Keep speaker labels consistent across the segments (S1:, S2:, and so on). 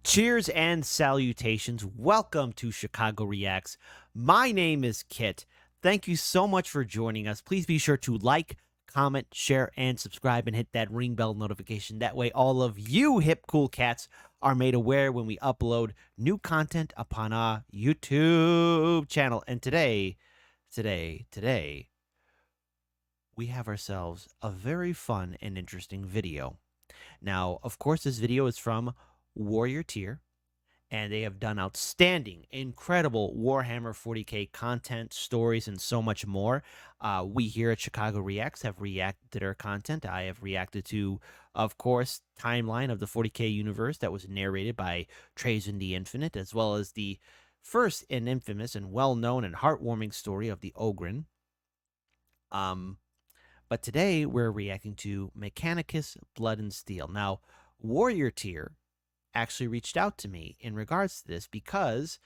S1: Cheers and salutations. Welcome to Chicago Reacts. My name is Kit. Thank you so much for joining us. Please be sure to like, comment, share, and subscribe, and hit that ring bell notification. That way all of you hip cool cats are made aware when we upload new content upon our YouTube channel. And today, we have ourselves a very fun and interesting video. Now, of course, this video is from Warrior Tier, and they have done outstanding, incredible Warhammer 40k content, stories, and so much more. We here at Chicago Reacts have reacted to their content. I have reacted to, of course, Timeline of the 40k universe that was narrated by Trajan the Infinite, as well as the first and infamous and well-known and heartwarming story of the Ogren. But today we're reacting to Mechanicus Blood and Steel. Now, Warrior Tier actually reached out to me in regards to this because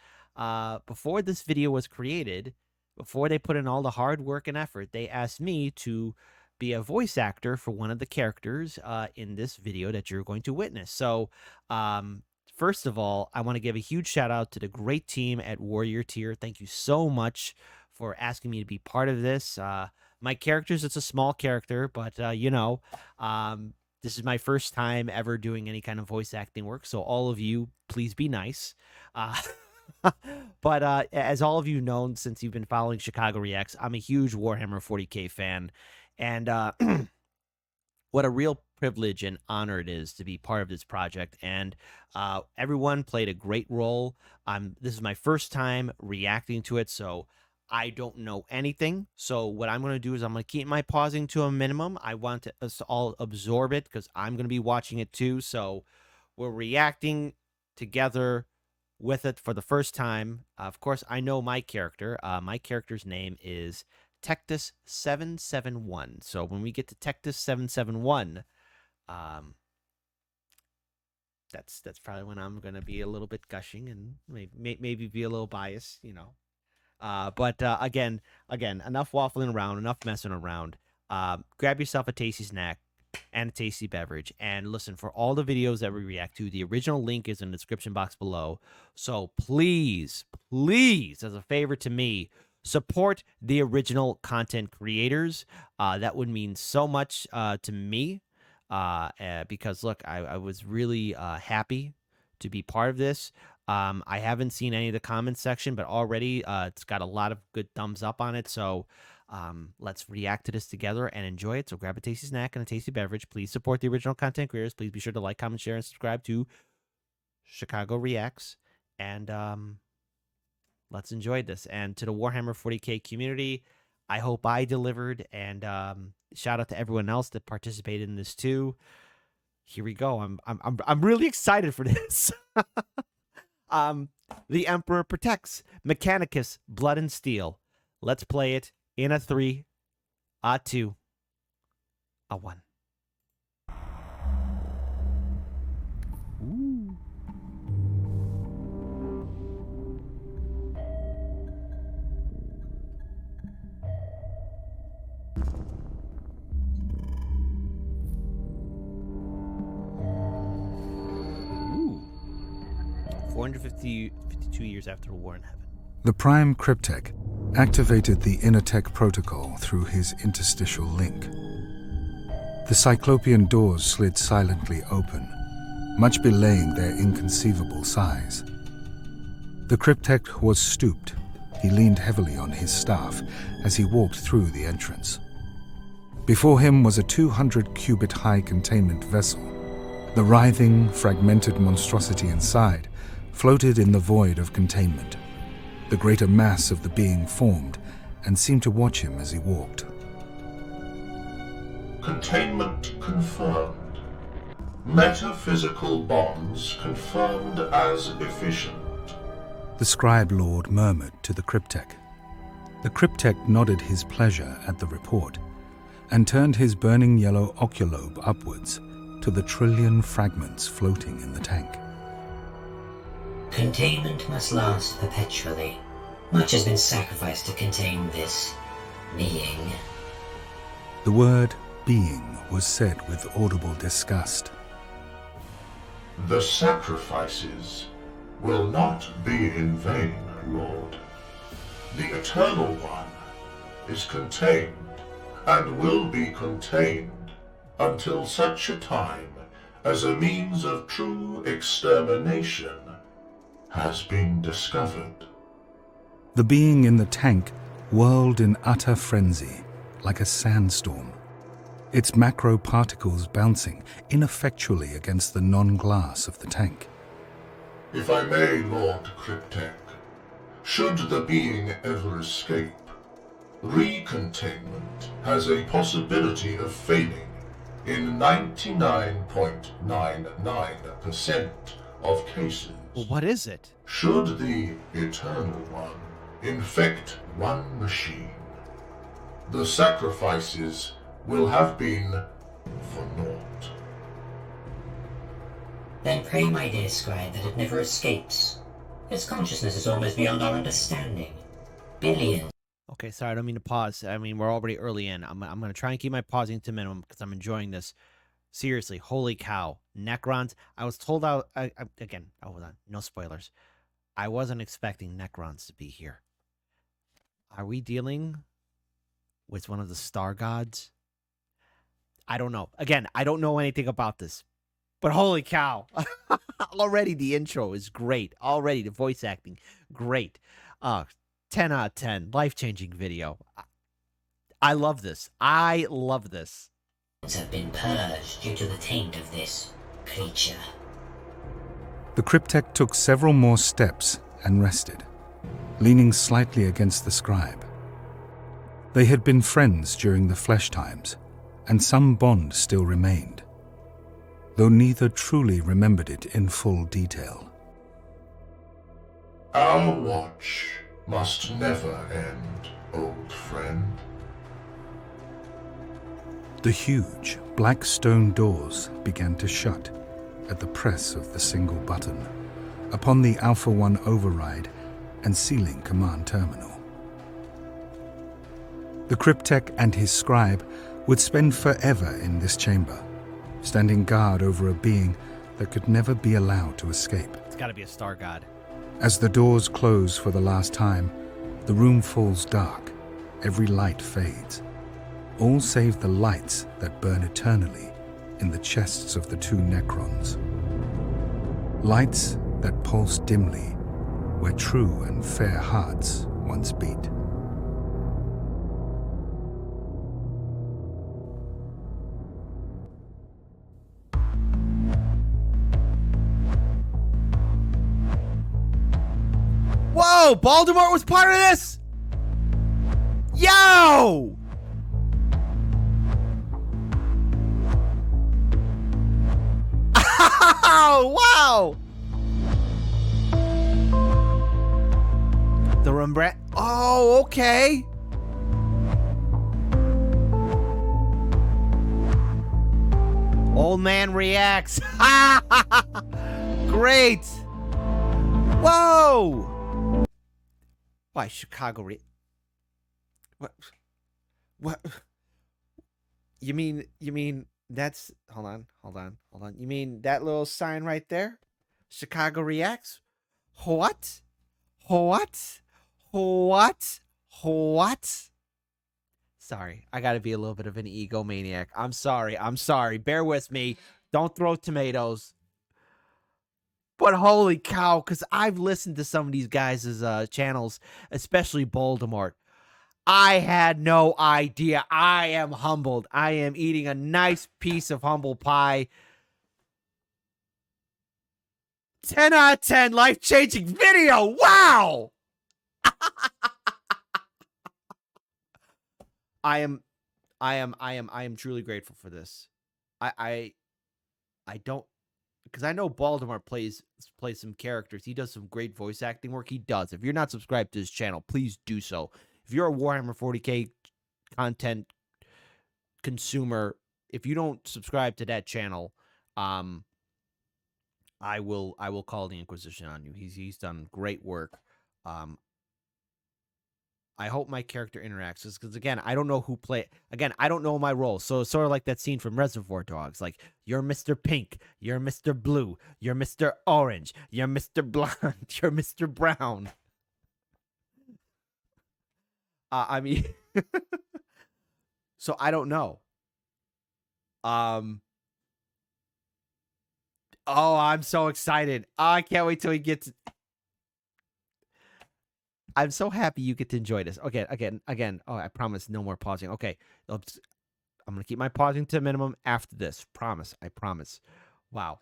S1: before this video was created, before they put in all the hard work and effort, they asked me to be a voice actor for one of the characters in this video that you're going to witness. So first of all, I want to give a huge shout out to the great team at Warrior Tier. Thank you so much for asking me to be part of this. My characters, it's a small character, but this is my first time ever doing any kind of voice acting work, so all of you, please be nice. But as all of you know, since you've been following Chicago Reacts, I'm a huge Warhammer 40k fan, and what a real privilege and honor it is to be part of this project. And everyone played a great role. This is my first time reacting to it, so I don't know anything. So what I'm going to do is I'm going to keep my pausing to a minimum. I want us to all absorb it because I'm going to be watching it too. So we're reacting together with it for the first time. Of course, I know my character. My character's name is Tectus 771. So when we get to Tectus 771, that's probably when I'm going to be a little bit gushing and maybe be a little biased, you know. But again, enough waffling around, enough messing around. Grab yourself a tasty snack and a tasty beverage. And listen, for all the videos that we react to, the original link is in the description box below. So please, as a favor to me, support the original content creators. That would mean so much to me because, look, I was really happy to be part of this. I haven't seen any of the comments section, but already it's got a lot of good thumbs up on it. So let's react to this together and enjoy it. So grab a tasty snack and a tasty beverage. Please support the original content creators. Please be sure to like, comment, share, and subscribe to Chicago Reacts. And let's enjoy this. And to the Warhammer 40k community, I hope I delivered. And shout out to everyone else that participated in this too. Here we go. I'm really excited for this. The Emperor Protects, Mechanicus, Blood and Steel. Let's play it in a 3, a 2, a 1. Ooh. Ooh. 452 years after the War in Heaven.
S2: The Prime Cryptek activated the Innertech protocol through his interstitial link. The Cyclopean doors slid silently open, much belaying their inconceivable size. The Cryptek was stooped. He leaned heavily on his staff as he walked through the entrance. Before him was a 200-cubit-high containment vessel. The writhing, fragmented monstrosity inside floated in the void of containment. The greater mass of the being formed and seemed to watch him as he walked.
S3: Containment confirmed. Metaphysical bonds confirmed as efficient.
S2: The Scribe Lord murmured to the Cryptek. The Cryptek nodded his pleasure at the report and turned his burning yellow oculobe upwards to the trillion fragments floating in the tank.
S4: Containment must last perpetually. Much has been sacrificed to contain this being.
S2: The word being was said with audible disgust.
S3: The sacrifices will not be in vain, Lord. The Eternal One is contained and will be contained until such a time as a means of true extermination has been discovered.
S2: The being in the tank whirled in utter frenzy, like a sandstorm, its macro particles bouncing ineffectually against the non-glass of the tank.
S3: If I may, Lord Cryptek, should the being ever escape, recontainment has a possibility of failing in 99.99% of cases.
S1: Well, what is it?
S3: Should the Eternal One infect one machine, the sacrifices will have been for naught.
S4: Then pray, my dear scribe, that it never escapes. Its consciousness is almost beyond our understanding. Billions.
S1: Okay, sorry, I don't mean to pause. I mean, we're already early in. I'm going to try and keep my pausing to minimum because I'm enjoying this. Seriously, holy cow. Necrons. I was told again, hold on, no spoilers. I wasn't expecting Necrons to be here. Are we dealing with one of the star gods? I don't know. Again, I don't know anything about this. But holy cow. Already the intro is great. Already the voice acting, great. 10 out of 10. Life-changing video. I love this. I love this.
S4: Have been purged due to the taint of this creature.
S2: The Cryptek took several more steps and rested, leaning slightly against the scribe. They had been friends during the flesh times, and some bond still remained, though neither truly remembered it in full detail.
S3: Our watch must never end, old friend.
S2: The huge black stone doors began to shut at the press of the single button upon the Alpha 1 override and sealing command terminal. The Cryptek and his scribe would spend forever in this chamber, standing guard over a being that could never be allowed to escape.
S1: It's got to be a star god.
S2: As the doors close for the last time, the room falls dark, every light fades, all save the lights that burn eternally in the chests of the two Necrons. Lights that pulse dimly where true and fair hearts once beat.
S1: Whoa! Baltimore was part of this? Yo! Wow! The Rembrandt. Oh, okay. Old man reacts. Great. Whoa. Why Chicago? What? What? You mean that's hold on. You mean that little sign right there? Chicago reacts? What? Sorry, I gotta be a little bit of an egomaniac. I'm sorry. Bear with me. Don't throw tomatoes. But holy cow, because I've listened to some of these guys' channels, especially Voldemort. I had no idea. I am humbled. I am eating a nice piece of humble pie. 10 out of 10 life-changing video. Wow. I am truly grateful for this. I don't, because I know Baltimore plays some characters. He does some great voice acting work. He does. If you're not subscribed to his channel, please do so. If you're a Warhammer 40K content consumer, if you don't subscribe to that channel, I will call the Inquisition on you. He's done great work. I hope my character interacts because again, I don't know who play. Again, I don't know my role. So it's sort of like that scene from Reservoir Dogs. Like you're Mr. Pink, you're Mr. Blue, you're Mr. Orange, you're Mr. Blonde, you're Mr. Brown. I mean, so I don't know. Oh, I'm so excited. I can't wait till he gets. I'm so happy you get to enjoy this. Okay, again. Oh, I promise no more pausing. Okay, I'm gonna keep my pausing to a minimum after this. Promise. I promise. Wow.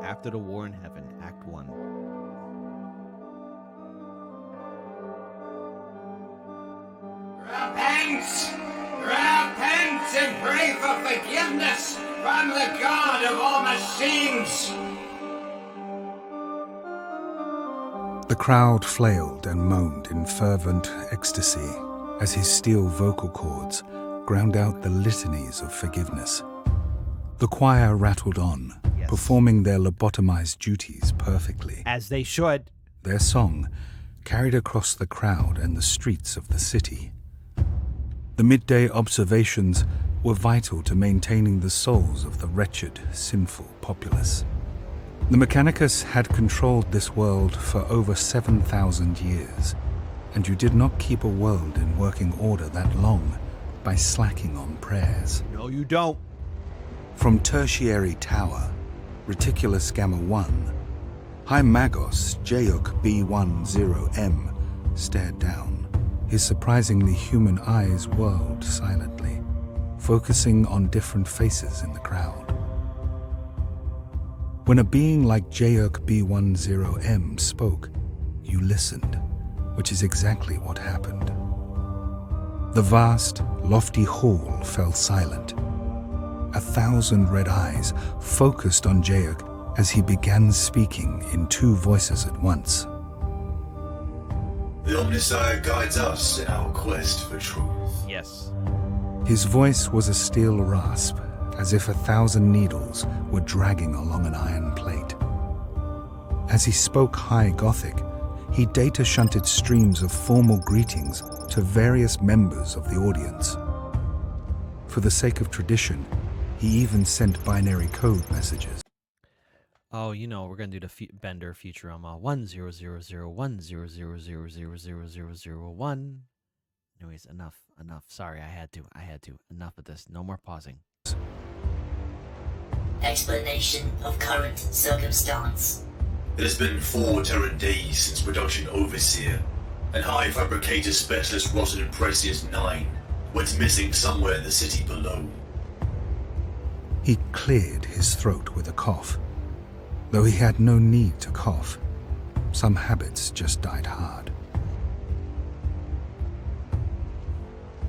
S1: After the War in Heaven, Act 1.
S5: Repent! Repent and pray for forgiveness from the God of all machines!
S2: The crowd flailed and moaned in fervent ecstasy as his steel vocal cords ground out the litanies of forgiveness. The choir rattled on, performing their lobotomized duties perfectly.
S1: As they should.
S2: Their song carried across the crowd and the streets of the city. The midday observations were vital to maintaining the souls of the wretched, sinful populace. The Mechanicus had controlled this world for over 7,000 years, and you did not keep a world in working order that long by slacking on prayers.
S1: No, you don't.
S2: From Tertiary Tower, Reticulus Gamma 1, High Magos Jayuk B10M stared down, his surprisingly human eyes whirled silently, focusing on different faces in the crowd. When a being like Jayuk B10M spoke, you listened, which is exactly what happened. The vast, lofty hall fell silent. 1,000 red eyes focused on Jayuk as he began speaking in two voices at once.
S6: The Omnisire guides us in our quest for truth.
S1: Yes.
S2: His voice was a steel rasp, as if 1,000 needles were dragging along an iron plate. As he spoke High Gothic, he data-shunted streams of formal greetings to various members of the audience. For the sake of tradition, he even sent binary code messages.
S1: Oh, you know, we're going to do the Bender Futurum 1000100000001. Anyways, enough. Sorry, I had to. Enough of this. No more pausing.
S4: Explanation of current circumstance.
S6: It has been 4 Terran days since production overseer and high fabricator specialist Rosalind Precious 9 went missing somewhere in the city below.
S2: He cleared his throat with a cough. Though he had no need to cough, some habits just died hard.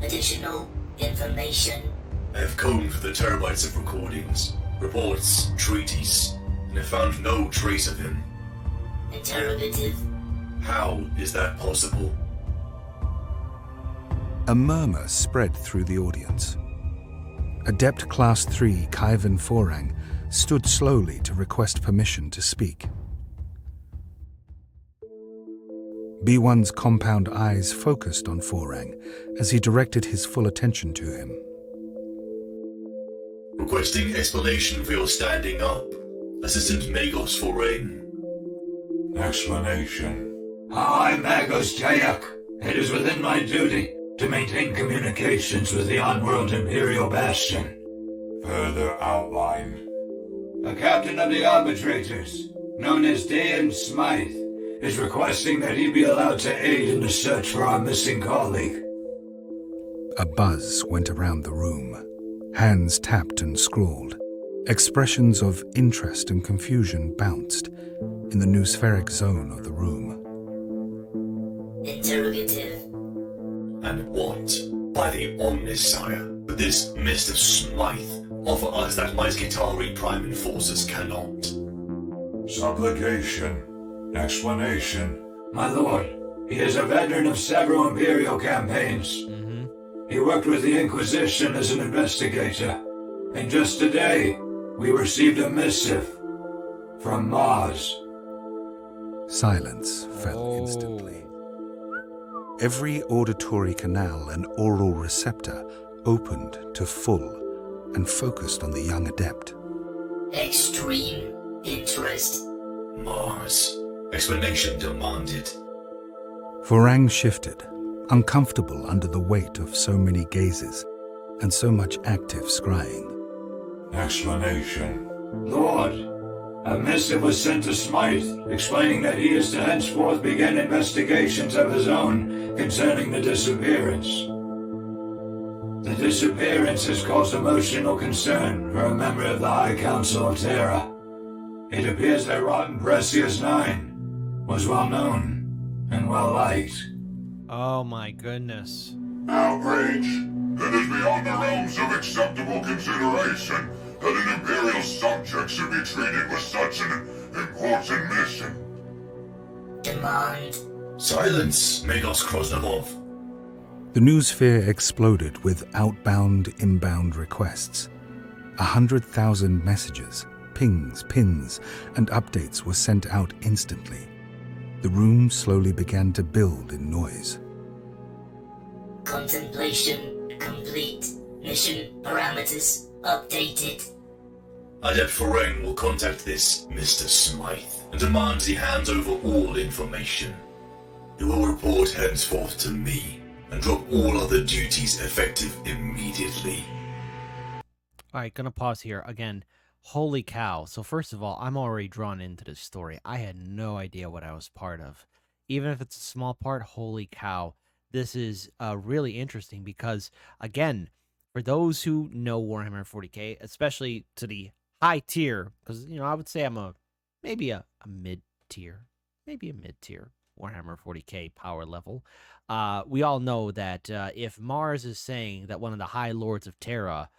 S4: Additional information.
S6: I have combed through the terabytes of recordings, reports, treaties, and have found no trace of him.
S4: Interrogative.
S6: How is that possible?
S2: A murmur spread through the audience. Adept Class 3 Kaivan Forang stood slowly to request permission to speak. B1's compound eyes focused on Forang as he directed his full attention to him.
S6: Requesting explanation for your standing up, Assistant Magos Forain.
S7: Explanation. I, Magos Jayuk, it is within my duty to maintain communications with the on-world Imperial Bastion. Further outline. The captain of the arbitrators, known as Dan Smythe, is requesting that he be allowed to aid in the search for our missing colleague.
S2: A buzz went around the room. Hands tapped and scrawled. Expressions of interest and confusion bounced in the noospheric zone of the room.
S4: Interrogative.
S6: And what, by the Omnisire, would this Mr. Smythe offer us that my Skitarii Prime Enforcers cannot?
S7: Supplication. Explanation. My lord, he is a veteran of several Imperial campaigns. He worked with the Inquisition as an investigator. And just today, we received a missive from Mars.
S2: Silence fell instantly. Every auditory canal and oral receptor opened to full and focused on the young adept.
S4: Extreme interest.
S6: Mars. Explanation demanded.
S2: Vorang shifted, uncomfortable under the weight of so many gazes and so much active scrying.
S7: Explanation. Lord, a missive was sent to Smythe, explaining that he is to henceforth begin investigations of his own concerning the disappearance. The disappearance has caused emotional concern for a member of the High Council of Terra. It appears that Rotten Precious 9 was well known and well liked.
S1: Oh my goodness.
S3: Outrage! It is beyond the realms of acceptable consideration that an Imperial subject should be treated with such an important mission.
S4: Demand.
S6: Silence, Magos Krosnovov.
S2: The newsphere exploded with outbound, inbound requests. 100,000 messages, pings, pins, and updates were sent out instantly. The room slowly began to build in noise.
S4: Contemplation complete. Mission parameters updated.
S6: Adept Vorang will contact this Mr. Smythe and demands he hands over all information. He will report henceforth to me and drop all other duties effective immediately.
S1: All right, gonna pause here again. Holy cow. So first of all, I'm already drawn into this story. I had no idea what I was part of. Even if it's a small part, holy cow. This is really interesting because, again, for those who know Warhammer 40k, especially to the high tier, because, you know, I would say I'm maybe a mid-tier, Warhammer 40k power level. We all know that if Mars is saying that one of the High Lords of Terra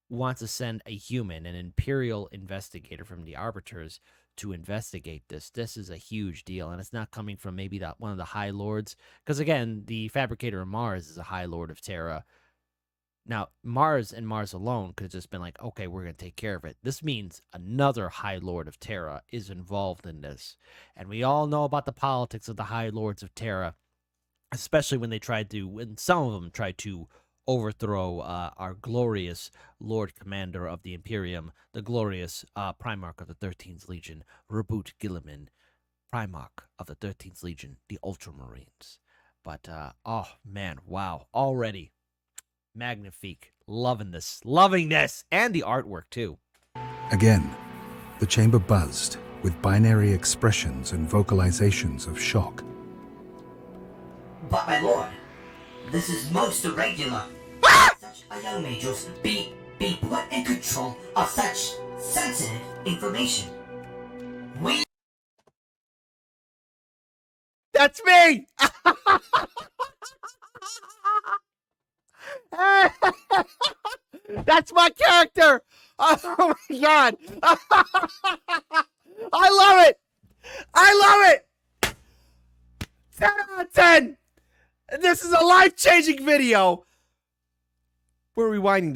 S1: wants to send a human, an Imperial investigator from the Arbiters, to investigate this is a huge deal, and it's not coming from maybe that one of the High Lords, because again, the Fabricator of Mars is a High Lord of Terra. Now, Mars and Mars alone could have just been like, okay, we're going to take care of it. This means another High Lord of Terra is involved in this, and we all know about the politics of the High Lords of Terra, especially when some of them tried to overthrow our glorious Lord Commander of the Imperium, the glorious Primarch of the 13th Legion, Reboot Gilliman, Primarch of the 13th Legion, the Ultramarines. But, oh man, wow, already, magnifique, loving this, and the artwork too.
S2: Again, the chamber buzzed with binary expressions and vocalizations of shock.
S4: But my lord, this is most irregular. Such Iomages be put in control of such sensitive information. We...
S1: That's me! That's my character! Oh my god! I love it! I love it! 10 out of 10! This is a life-changing video! We're rewinding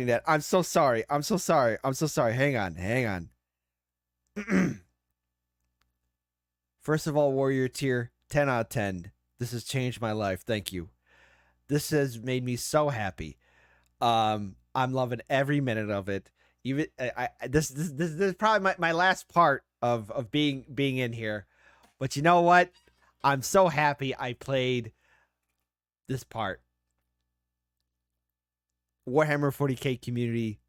S1: that. I'm so sorry. Hang on. First of all, Warrior Tier, 10 out of 10. This has changed my life. Thank you. This has made me so happy. I'm loving every minute of it. Even this is probably my last part of being in here. But you know what? I'm so happy I played this part. Warhammer 40k community,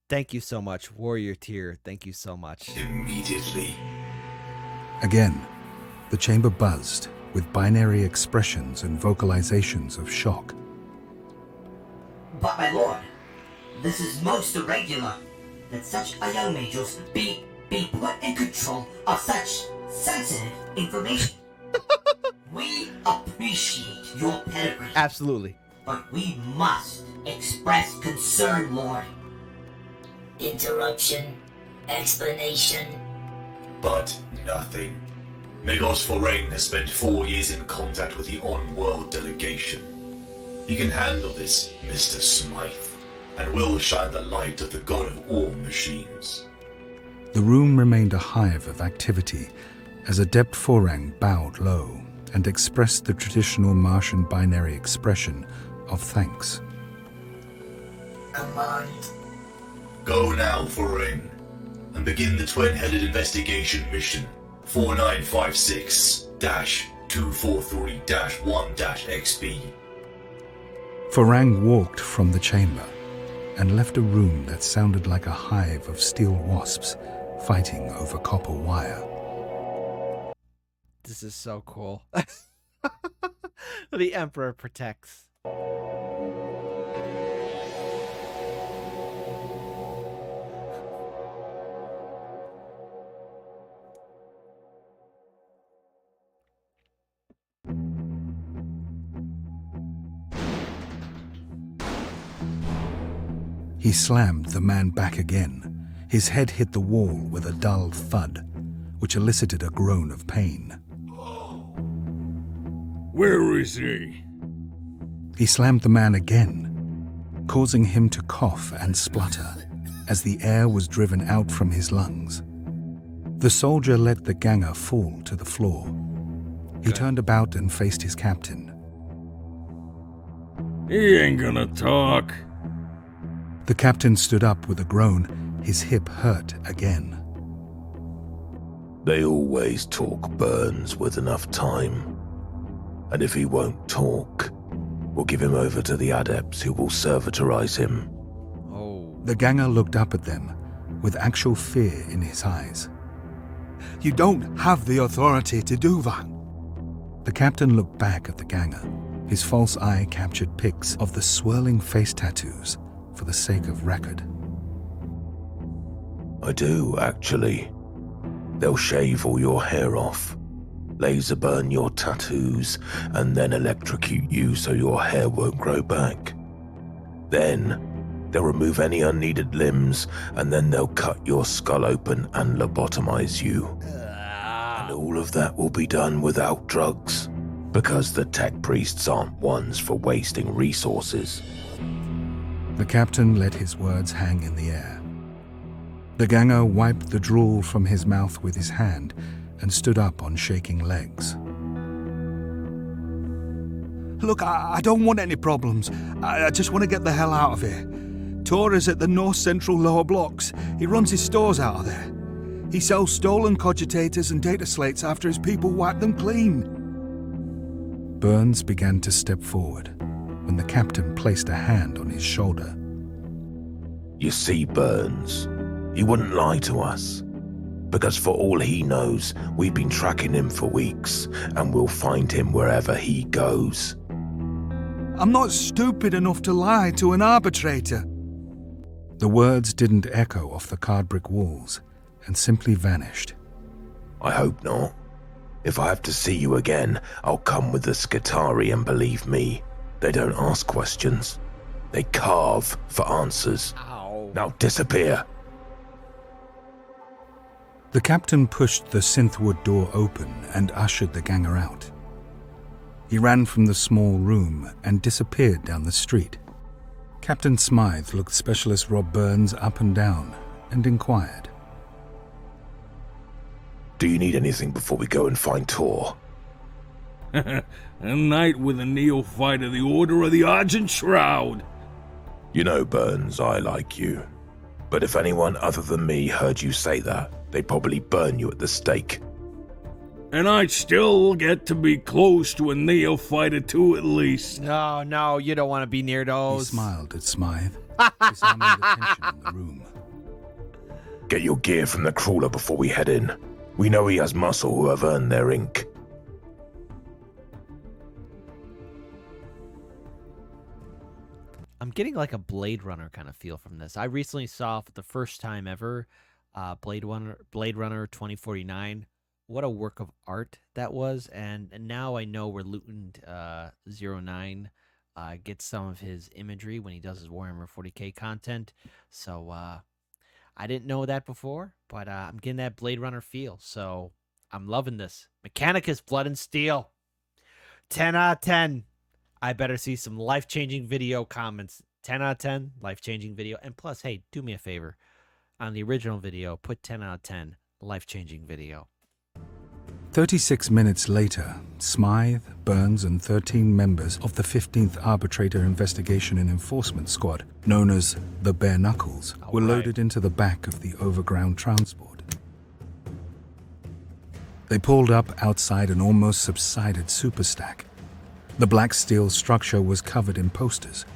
S1: thank you so much. Warrior Tier, thank you so much.
S6: Immediately.
S2: Again, the chamber buzzed with binary expressions and vocalizations of shock.
S4: But my lord, this is most irregular. That such Iomages be put in control of such sensitive information. We appreciate your pedigree.
S1: Absolutely.
S4: But we must express concern, Lord. Interruption. Explanation.
S6: But nothing. Megos Forang has spent 4 years in contact with the on-world delegation. He can handle this, Mr. Smythe, and will shine the light of the god of all machines.
S2: The room remained a hive of activity as Adept Forang bowed low and expressed the traditional Martian binary expression of thanks.
S6: Go now, Forang, and begin the twin-headed investigation mission 4956-243-1-XB.
S2: Forang walked from the chamber and left a room that sounded like a hive of steel wasps fighting over copper wire.
S1: This is so cool. The Emperor protects.
S2: He slammed the man back again. His head hit the wall with a dull thud, which elicited a groan of pain.
S8: Where is he?
S2: He slammed the man again, causing him to cough and splutter as the air was driven out from his lungs. The soldier let the ganger fall to the floor. He turned about and faced his captain.
S8: He ain't gonna talk.
S2: The captain stood up with a groan. His hip hurt again.
S9: They always talk, Burns, with enough time. And if he won't talk, we'll give him over to the adepts who will servitorize him.
S1: Oh.
S2: The ganger looked up at them with actual fear in his eyes. You don't have the authority to do that. The captain looked back at the ganger. His false eye captured pics of the swirling face tattoos for the sake of record.
S9: I do, actually. They'll shave all your hair off, laser burn your tattoos, and then electrocute you so your hair won't grow back. Then, they'll remove any unneeded limbs, and then they'll cut your skull open and lobotomize you. And all of that will be done without drugs, because the tech priests aren't ones for wasting resources.
S2: The captain let his words hang in the air. The ganger wiped the drool from his mouth with his hand and stood up on shaking legs. Look, I don't want any problems. I just want to get the hell out of here. Tor is at the North Central lower blocks. He runs his stores out of there. He sells stolen cogitators and data slates after his people wipe them clean. Burns began to step forward when the captain placed a hand on his shoulder.
S9: You see, Burns, he wouldn't lie to us. Because for all he knows, we've been tracking him for weeks, and we'll find him wherever he goes.
S2: I'm not stupid enough to lie to an arbitrator. The words didn't echo off the card brick walls and simply vanished.
S9: I hope not. If I have to see you again, I'll come with the Skitari, and believe me, they don't ask questions. They carve for answers.
S1: Ow.
S9: Now disappear.
S2: The captain pushed the synthwood door open and ushered the ganger out. He ran from the small room and disappeared down the street. Captain Smythe looked Specialist Rob Burns up and down and inquired.
S9: Do you need anything before we go and find Tor?
S8: A night with a neophyte of the Order of the Argent Shroud.
S9: You know, Burns, I like you. But if anyone other than me heard you say that, they'd probably burn you at the stake.
S8: And I'd still get to be close to a neophyte or two at least.
S1: No, you don't want to be near
S2: He
S1: those.
S2: smiled at Smythe, disarming the tension in the room.
S9: Get your gear from the crawler before we head in. We know he has muscle who have earned their ink.
S1: I'm getting like a Blade Runner kind of feel from this. I recently saw for the first time ever Blade Runner 2049. What a work of art that was. And now I know where Luton 09 gets some of his imagery when he does his Warhammer 40k content. So I didn't know that before, but I'm getting that Blade Runner feel, so I'm loving this. Mechanicus Blood and Steel. 10 out of 10. I better see some life-changing video comments. 10 out of 10, life-changing video. And plus, hey, do me a favor. On the original video, put 10 out of 10, life-changing video.
S2: 36 minutes later, Smythe, Burns, and 13 members of the 15th Arbitrator Investigation and Enforcement Squad, known as the Bare Knuckles, were loaded into the back of the overground transport. They pulled up outside an almost subsided superstack. The black steel structure was covered in posters,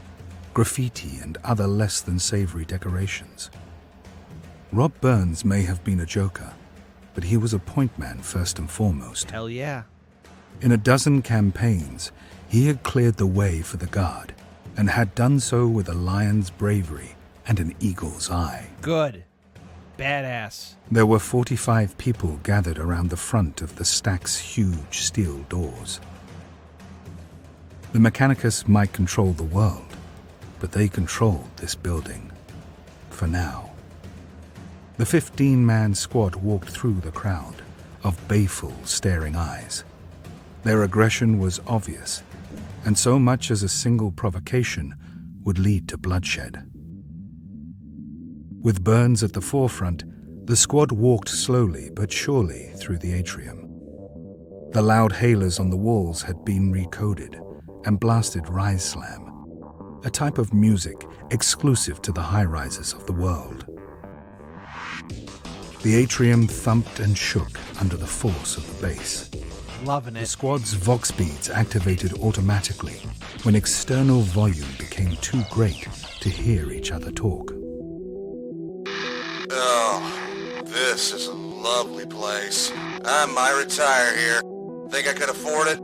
S2: graffiti, and other less than savory decorations. Rob Burns may have been a joker, but he was a point man first and foremost.
S1: Hell yeah.
S2: In a dozen campaigns, he had cleared the way for the Guard, and had done so with a lion's bravery and an eagle's eye.
S1: Good. Badass.
S2: There were 45 people gathered around the front of the stack's huge steel doors. The Mechanicus might control the world, but they controlled this building. For now. The 15-man squad walked through the crowd of baleful, staring eyes. Their aggression was obvious, and so much as a single provocation would lead to bloodshed. With Burns at the forefront, the squad walked slowly but surely through the atrium. The loud hailers on the walls had been recoded and blasted Rise Slam, a type of music exclusive to the high-rises of the world. The atrium thumped and shook under the force of the bass.
S1: Loving it.
S2: The squad's vox beads activated automatically when external volume became too great to hear each other talk.
S10: Oh, this is a lovely place. I might retire here. Think I could afford it?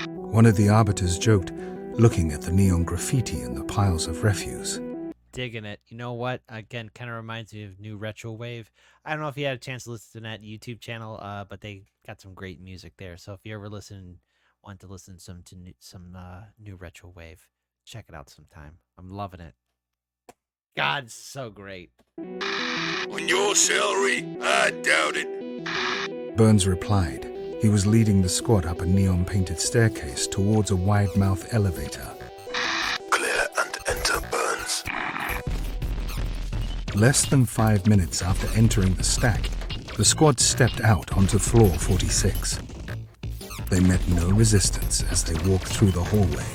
S2: One of the arbiters joked, looking at the neon graffiti and the piles of refuse.
S1: Digging it. You know what? Again, kind of reminds me of New Retro Wave. I don't know if you had a chance to listen to that YouTube channel, but they got some great music there. So if you ever want to listen to some New Retro Wave, check it out sometime. I'm loving it. God, it's so great.
S10: On your salary, I doubt it.
S2: Burns replied. He was leading the squad up a neon-painted staircase towards a wide-mouth elevator.
S9: Clear and enter, Burns.
S2: Less than 5 minutes after entering the stack, the squad stepped out onto floor 46. They met no resistance as they walked through the hallway.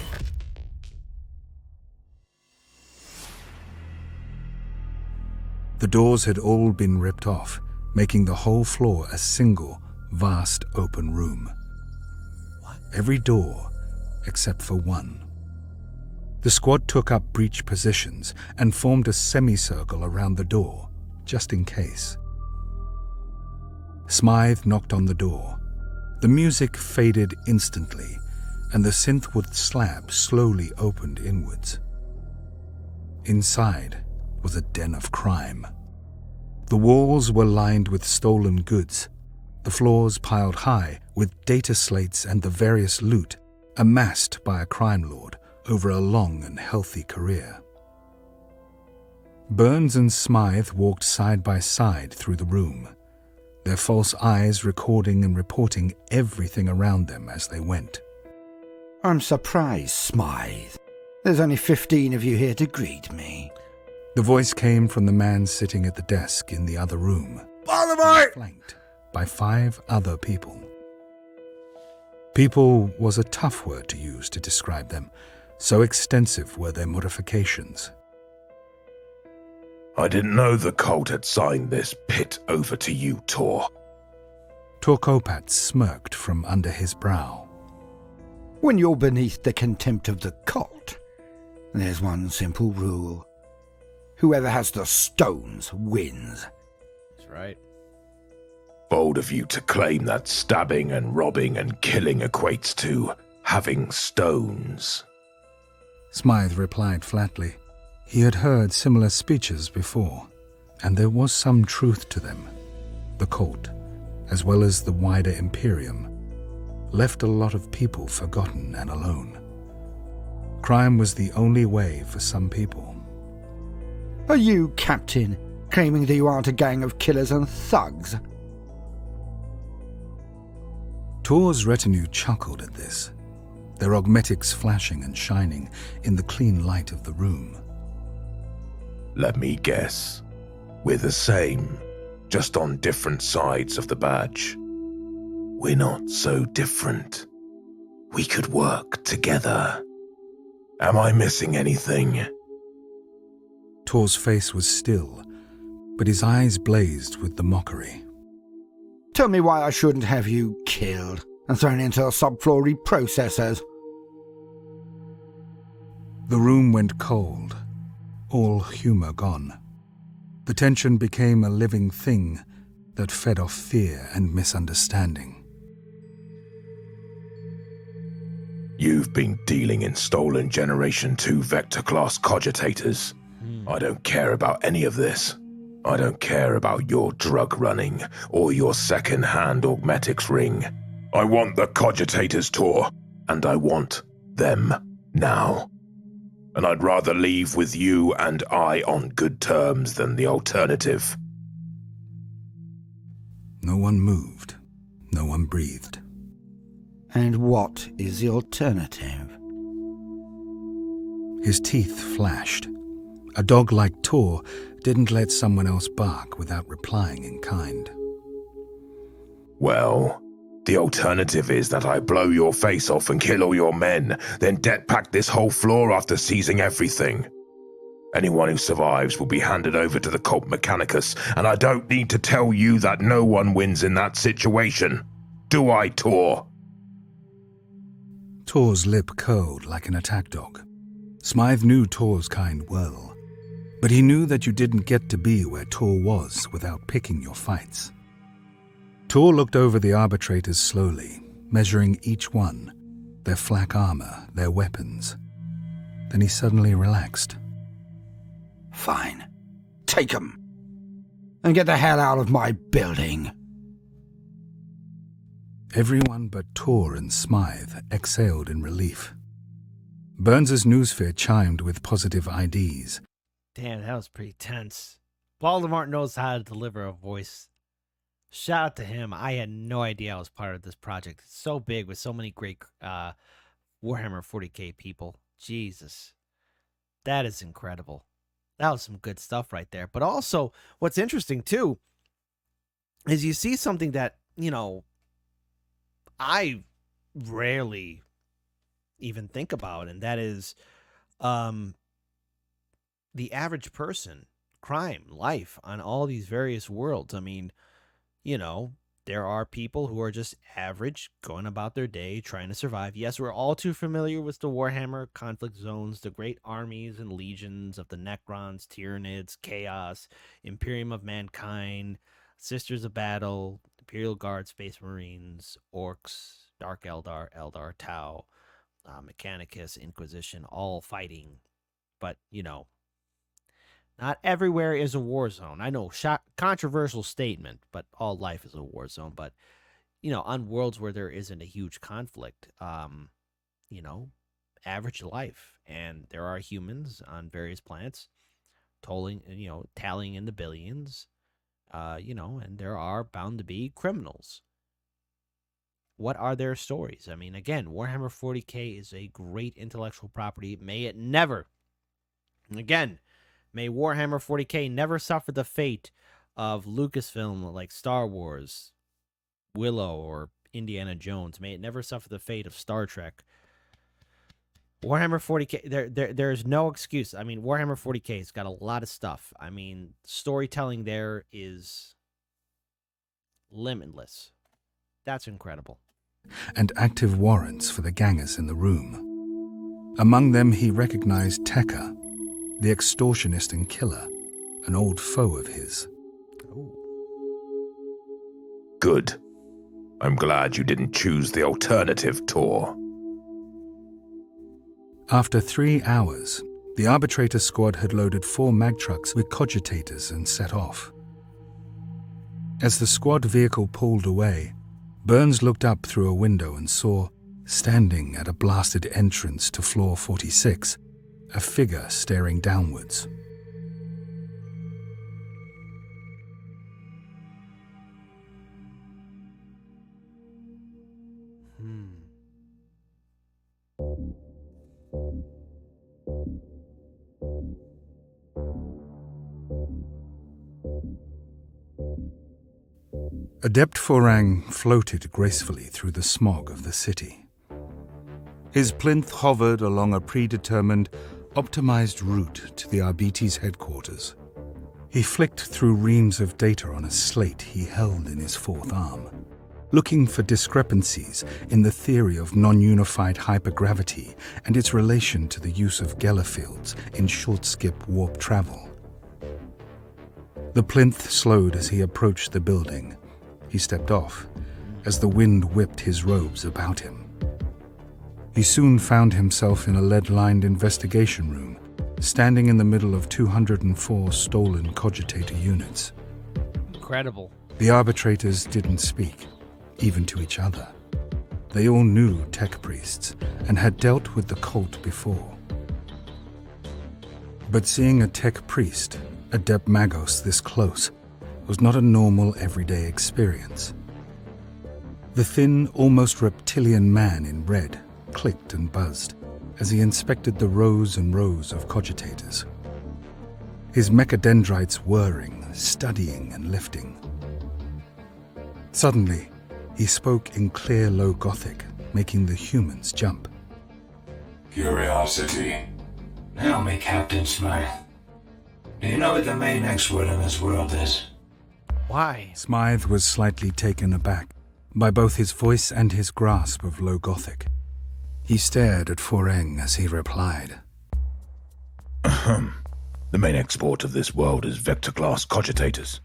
S2: The doors had all been ripped off, making the whole floor a single, vast open room. Every door except for one. The squad took up breach positions and formed a semicircle around the door, just in case. Smythe knocked on the door. The music faded instantly, and the synthwood slab slowly opened inwards. Inside was a den of crime. The walls were lined with stolen goods, the floors piled high with data slates and the various loot amassed by a crime lord over a long and healthy career. Burns and Smythe walked side by side through the room, their false eyes recording and reporting everything around them as they went.
S11: I'm surprised, Smythe. There's only 15 of you here to greet me.
S2: The voice came from the man sitting at the desk in the other room, flanked by 5 other people. People was a tough word to use to describe them, so extensive were their modifications.
S9: I didn't know the cult had signed this pit over to you, Tor.
S2: Torkopat smirked from under his brow.
S11: When you're beneath the contempt of the cult, there's one simple rule. Whoever has the stones wins.
S1: That's right.
S9: Bold of you to claim that stabbing and robbing and killing equates to having stones.
S2: Smythe replied flatly. He had heard similar speeches before, and there was some truth to them. The cult, as well as the wider Imperium, left a lot of people forgotten and alone. Crime was the only way for some people.
S11: Are you Captain claiming that you aren't a gang of killers and thugs.
S2: Tor's retinue chuckled at this, their augmetics flashing and shining in the clean light of the room.
S9: Let me guess. We're the same, just on different sides of the badge. We're not so different. We could work together. Am I missing anything?
S2: Tor's face was still, but his eyes blazed with the mockery.
S11: Tell me why I shouldn't have you killed and thrown into subfloor reprocessors.
S2: The room went cold, all humor gone. The tension became a living thing that fed off fear and misunderstanding.
S9: You've been dealing in stolen Generation 2 Vector-class cogitators. I don't care about any of this. I don't care about your drug running or your second-hand augmetics ring. I want the cogitators, Tor, and I want them now. And I'd rather leave with you and I on good terms than the alternative.
S2: No one moved. No one breathed.
S11: And what is the alternative?
S2: His teeth flashed. A dog like Tor didn't let someone else bark without replying in kind.
S9: Well, the alternative is that I blow your face off and kill all your men, then debt-pack this whole floor after seizing everything. Anyone who survives will be handed over to the cult Mechanicus, and I don't need to tell you that no one wins in that situation. Do I, Tor?
S2: Tor's lip curled like an attack dog. Smythe knew Tor's kind well, but he knew that you didn't get to be where Tor was without picking your fights. Tor looked over the arbitrators slowly, measuring each one, their flak armor, their weapons. Then he suddenly relaxed.
S11: Fine. Take 'em. And get the hell out of my building.
S2: Everyone but Tor and Smythe exhaled in relief. Burns's noosphere chimed with positive IDs.
S1: Damn, that was pretty tense. Voldemort knows how to deliver a voice. Shout out to him. I had no idea I was part of this project. It's so big with so many great Warhammer 40k people. Jesus. That is incredible. That was some good stuff right there. But also, what's interesting too is you see something that, you know, I rarely even think about, and that is the average person, crime, life on all these various worlds. I mean, you know, there are people who are just average, going about their day, trying to survive. Yes, we're all too familiar with the Warhammer conflict zones, the great armies and legions of the Necrons, Tyranids, Chaos, Imperium of Mankind, Sisters of Battle, Imperial Guard, Space Marines, Orcs, Dark Eldar, Eldar, Tau, Mechanicus, Inquisition, all fighting. But, you know, not everywhere is a war zone. I know, controversial statement, but all life is a war zone. But, you know, on worlds where there isn't a huge conflict, you know, average life. And there are humans on various planets tallying in the billions, you know, and there are bound to be criminals. What are their stories? I mean, again, Warhammer 40k is a great intellectual property. May it never, again, may Warhammer 40k never suffer the fate of Lucasfilm like Star Wars, Willow, or Indiana Jones. May it never suffer the fate of Star Trek. Warhammer 40k, there's no excuse. I mean, Warhammer 40k has got a lot of stuff. I mean, storytelling there is limitless. That's incredible.
S2: And active warrants for the gangers in the room. Among them he recognized Tekka, the extortionist and killer, an old foe of his.
S1: Ooh.
S9: Good. I'm glad you didn't choose the alternative, Tor.
S2: After 3 hours, the arbitrator squad had loaded 4 mag trucks with cogitators and set off. As the squad vehicle pulled away, Burns looked up through a window and saw, standing at a blasted entrance to floor 46, a figure staring downwards. Adept Forang floated gracefully through the smog of the city. His plinth hovered along a predetermined, optimized route to the Arbiti's headquarters. He flicked through reams of data on a slate he held in his fourth arm, looking for discrepancies in the theory of non-unified hypergravity and its relation to the use of Geller fields in short-skip warp travel. The plinth slowed as he approached the building. He stepped off as the wind whipped his robes about him. He soon found himself in a lead-lined investigation room, standing in the middle of 204 stolen cogitator units.
S1: Incredible.
S2: The arbitrators didn't speak, even to each other. They all knew tech priests and had dealt with the cult before. But seeing a tech priest, Adept Magos, this close was not a normal everyday experience. The thin, almost reptilian man in red clicked and buzzed as he inspected the rows and rows of cogitators. His mechadendrites whirring, studying and lifting. Suddenly, he spoke in clear low Gothic, making the humans jump.
S7: Curiosity. Tell me, Captain Smythe. Do you know what the main export in this world is?
S1: Why?
S2: Smythe was slightly taken aback by both his voice and his grasp of low Gothic. He stared at Forang as he replied.
S9: The main export of this world is vector-class cogitators.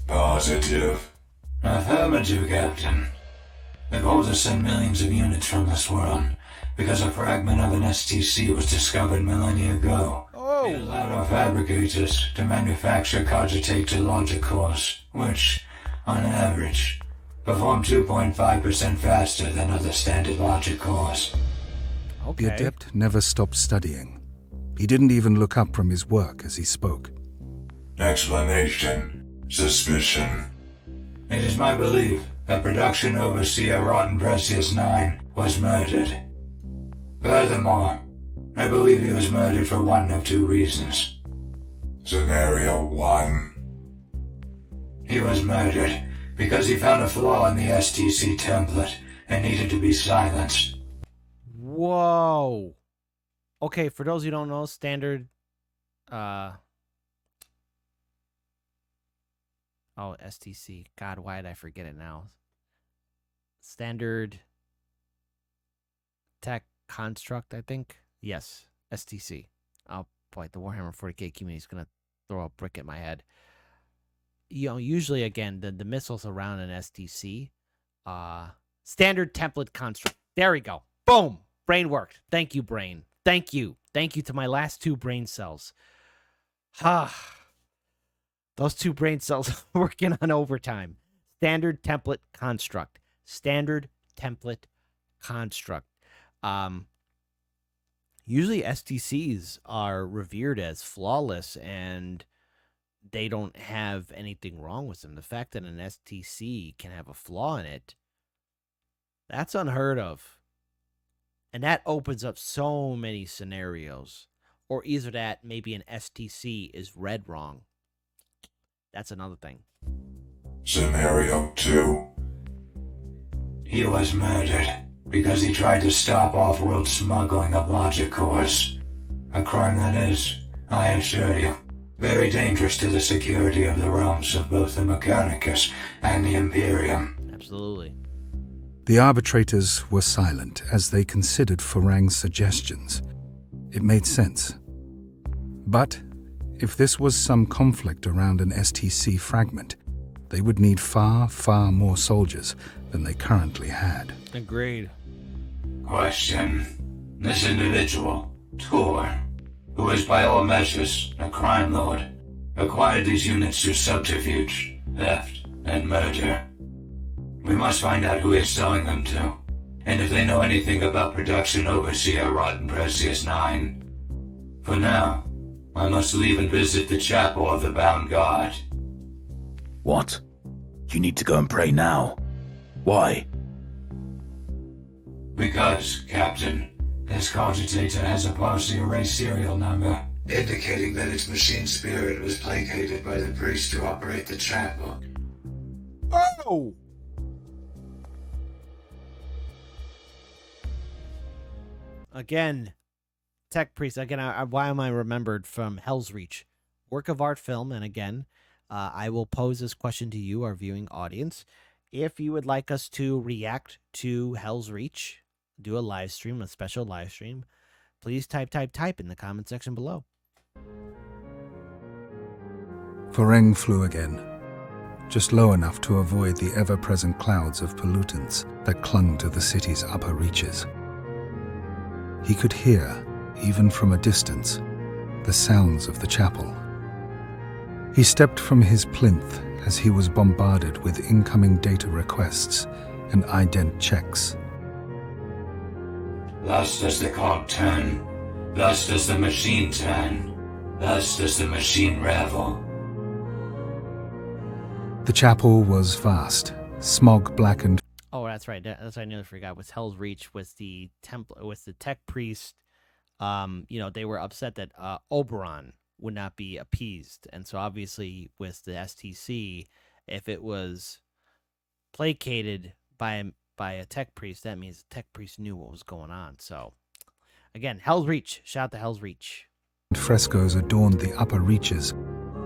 S7: Positive. Affirmative, Captain. The goal is to send millions of units from this world, because a fragment of an STC was discovered millennia ago. It allowed our fabricators to manufacture cogitator logic cores, which, on average, perform 2.5% faster than other standard logic cores.
S2: The adept never stopped studying. He didn't even look up from his work as he spoke.
S7: Explanation. Suspicion. It is my belief that production overseer Rotten Precious 9 was murdered. Furthermore, I believe he was murdered for one of two reasons. Scenario 1. He was murdered because he found a flaw in the STC template and needed to be silenced.
S1: Whoa. Okay, for those who don't know, standard STC. God, why did I forget it now? Standard Tech Construct, I think. Yes, STC. Oh boy, the Warhammer 40k community is gonna throw a brick at my head. You know, usually again, the missiles around an STC, standard template construct. There we go. Boom. Brain worked. Thank you, brain. Thank you. Thank you to my last two brain cells. Those two brain cells working on overtime. Standard template construct. Standard template construct. Usually STCs are revered as flawless and they don't have anything wrong with them. The fact that an STC can have a flaw in it, that's unheard of. And that opens up so many scenarios. Or either that maybe an STC is read wrong. That's another thing.
S7: Scenario 2. He was murdered because he tried to stop off-world smuggling of logic cores. A crime that is, I assure you, very dangerous to the security of the realms of both the Mechanicus and the Imperium.
S1: Absolutely.
S2: The arbitrators were silent as they considered Forang's suggestions. It made sense. But if this was some conflict around an STC fragment, they would need far, far more soldiers than they currently had.
S1: Agreed.
S7: Question. This individual, Tor, who is by all measures a crime lord, acquired these units through subterfuge, theft, and murder. We must find out who he's selling them to, and if they know anything about production overseer Rotten Precious 9. For now, I must leave and visit the chapel of the Bound God.
S9: What? You need to go and pray now. Why?
S7: Because, Captain, this cogitator has a partially erased serial number, indicating that its machine spirit was placated by the priest to operate the chapel.
S11: No!
S1: Again, Tech Priest. Again, why am I remembered from Hell's Reach? Work of art film. And again, I will pose this question to you, our viewing audience. If you would like us to react to Hell's Reach, do a live stream, a special live stream, please type in the comment section below.
S2: Foreng flew again, just low enough to avoid the ever-present clouds of pollutants that clung to the city's upper reaches. He could hear, even from a distance, the sounds of the chapel. He stepped from his plinth as he was bombarded with incoming data requests and ident checks.
S7: Thus does the cog turn. Thus does the machine turn. Thus does the machine revel.
S2: The chapel was vast, smog-blackened.
S1: Oh, that's right. That's I nearly forgot. With Hell's Reach, with the temple, with the Tech Priest, they were upset that Oberon would not be appeased, and so obviously with the STC, if it was placated by a Tech Priest, that means the Tech Priest knew what was going on. So, again, Hell's Reach. Shout out to Hell's Reach.
S2: Frescoes adorned the upper reaches,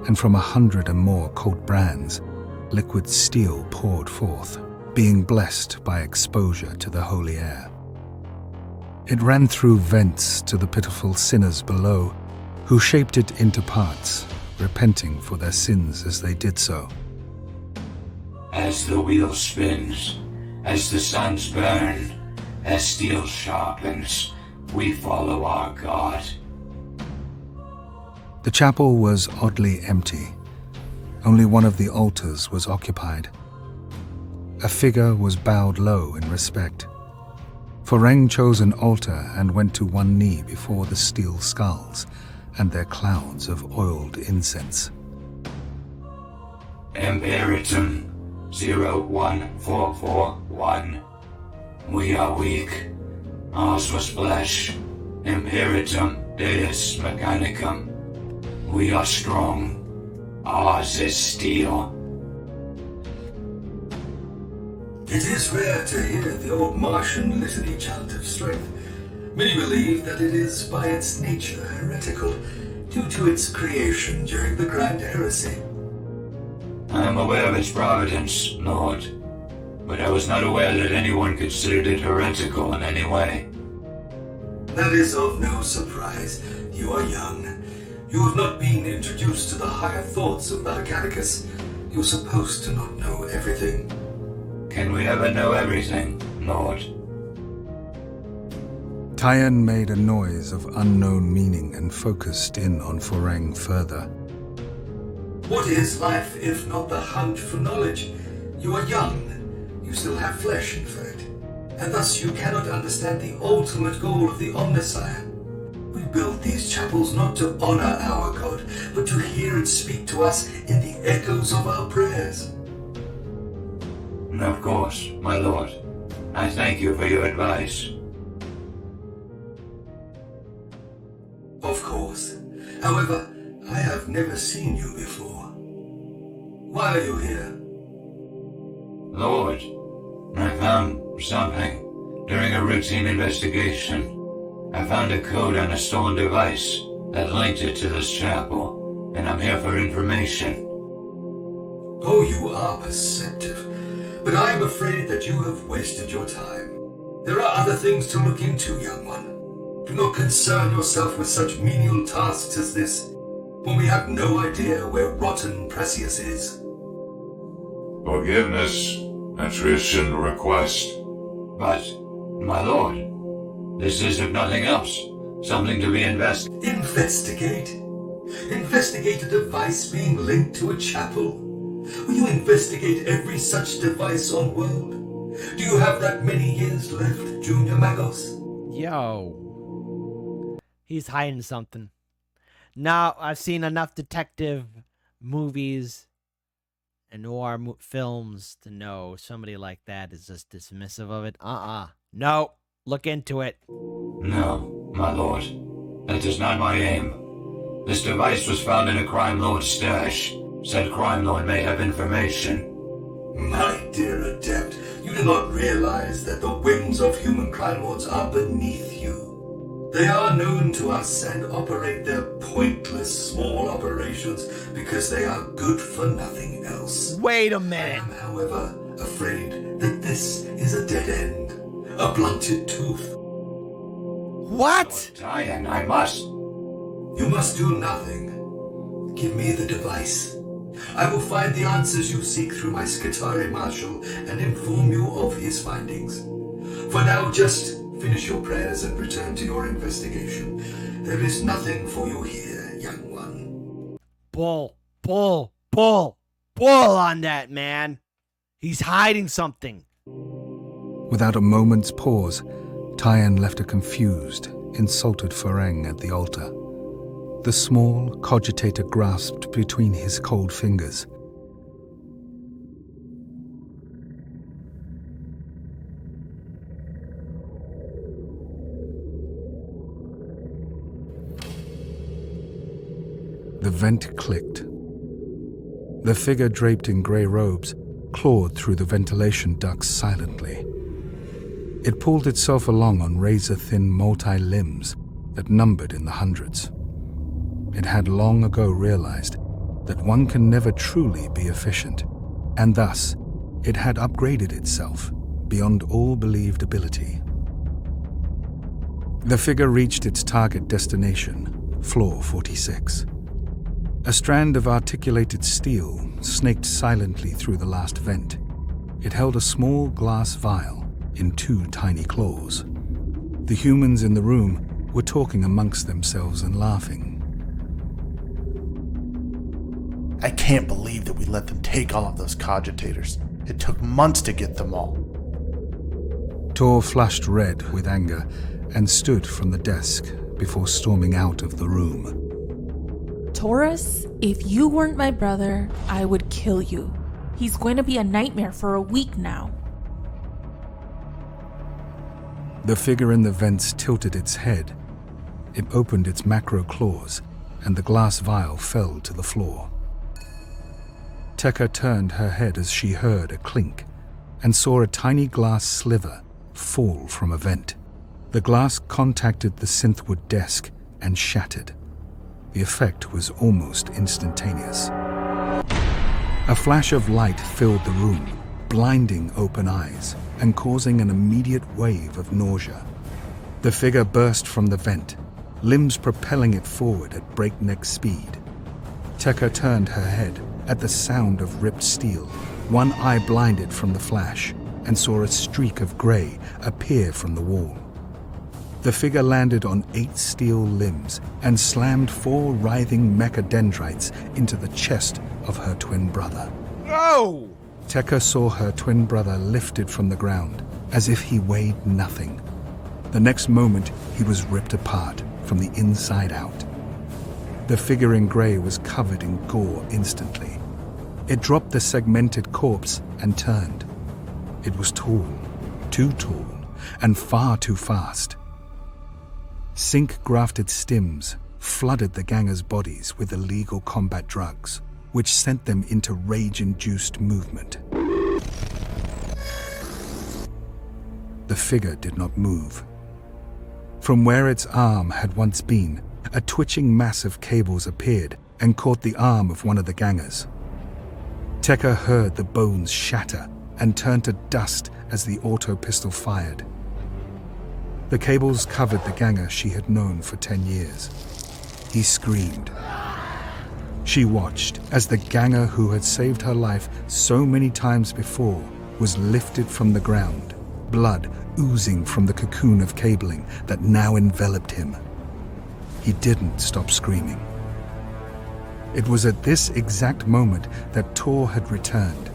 S2: and from 100 and more cult brands, liquid steel poured forth, being blessed by exposure to the holy air. It ran through vents to the pitiful sinners below, who shaped it into parts, repenting for their sins as they did so.
S7: As the wheel spins, as the suns burn, as steel sharpens, we follow our God.
S2: The chapel was oddly empty. Only one of the altars was occupied. A figure was bowed low in respect. Foreng chose an altar and went to one knee before the steel skulls and their clouds of oiled incense.
S7: Imperatum 01441. We are weak. Ours was flesh. Imperatum Deus Mechanicum. We are strong. Ours is steel.
S12: It is rare to hear the old Martian litany chant of strength. Many believe that it is by its nature heretical, due to its creation during the Grand Heresy.
S7: I am aware of its providence, Lord, but I was not aware that anyone considered it heretical in any way.
S12: That is of no surprise. You are young. You have not been introduced to the higher thoughts of Mechanicus. You're supposed to not know everything.
S7: Can we ever know everything, Lord?
S2: Tyan made a noise of unknown meaning and focused in on Foreng further.
S12: What is life if not the hunt for knowledge? You are young. You still have flesh, in fact. And thus you cannot understand the ultimate goal of the Omnissiah. We build these chapels not to honor our God, but to hear it speak to us in the echoes of our prayers.
S7: Of course, my lord. I thank you for your advice.
S12: Of course. However, I have never seen you before. Why are you here?
S7: Lord, I found something during a routine investigation. I found a code on a stolen device that linked it to this chapel, and I'm here for information.
S12: Oh, you are perceptive. But I am afraid that you have wasted your time. There are other things to look into, young one. Do not concern yourself with such menial tasks as this, when we have no idea where rotten Precious is.
S3: Forgiveness, attrition request.
S7: But, my lord, this is, if nothing else, something to be
S12: Investigate? Investigate a device being linked to a chapel? Will you investigate every such device on world? Do you have that many years left, Junior Magos?
S1: Yo. He's hiding something. Now, I've seen enough detective movies and noir films to know somebody like that is just dismissive of it. No. Look into it.
S7: No, my lord. That is not my aim. This device was found in a crime lord's stash. Said crime lord may have information.
S12: My dear adept, you do not realize that the whims of human crime lords are beneath you. They are known to us and operate their pointless small operations because they are good for nothing else.
S1: Wait a minute.
S12: I am, however, afraid that this is a dead end, a blunted tooth.
S1: What?
S7: Tyan, I must.
S12: You must do nothing. Give me the device. I will find the answers you seek through my Skitari Marshal and inform you of his findings. For now, just finish your prayers and return to your investigation. There is nothing for you here, young one.
S1: Bull on that, man. He's hiding something.
S2: Without a moment's pause, Tyan left a confused, insulted Fereng at the altar. The small cogitator grasped between his cold fingers. The vent clicked. The figure draped in grey robes clawed through the ventilation ducts silently. It pulled itself along on razor-thin multi-limbs that numbered in the hundreds. It had long ago realized that one can never truly be efficient, and thus it had upgraded itself beyond all believed ability. The figure reached its target destination, floor 46. A strand of articulated steel snaked silently through the last vent. It held a small glass vial in 2 tiny claws. The humans in the room were talking amongst themselves and laughing.
S13: I can't believe that we let them take all of those cogitators. It took months to get them all.
S2: Tor flushed red with anger and stood from the desk before storming out of the room.
S14: Taurus, if you weren't my brother, I would kill you. He's going to be a nightmare for a week now.
S2: The figure in the vents tilted its head. It opened its macro claws, and the glass vial fell to the floor. Tekka turned her head as she heard a clink and saw a tiny glass sliver fall from a vent. The glass contacted the synthwood desk and shattered. The effect was almost instantaneous. A flash of light filled the room, blinding open eyes and causing an immediate wave of nausea. The figure burst from the vent, limbs propelling it forward at breakneck speed. Tekka turned her head at the sound of ripped steel, one eye blinded from the flash, and saw a streak of grey appear from the wall. The figure landed on 8 steel limbs and slammed 4 writhing mechadendrites into the chest of her twin brother.
S1: No!
S2: Tekka saw her twin brother lifted from the ground as if he weighed nothing. The next moment, he was ripped apart from the inside out. The figure in grey was covered in gore instantly. It dropped the segmented corpse and turned. It was tall, too tall, and far too fast. Sync-grafted stims flooded the gangers' bodies with illegal combat drugs, which sent them into rage-induced movement. The figure did not move. From where its arm had once been, a twitching mass of cables appeared and caught the arm of one of the gangers. Tekka heard the bones shatter and turn to dust as the auto pistol fired. The cables covered the ganger she had known for 10 years. He screamed. She watched as the ganger who had saved her life so many times before was lifted from the ground, blood oozing from the cocoon of cabling that now enveloped him. He didn't stop screaming. It was at this exact moment that Tor had returned.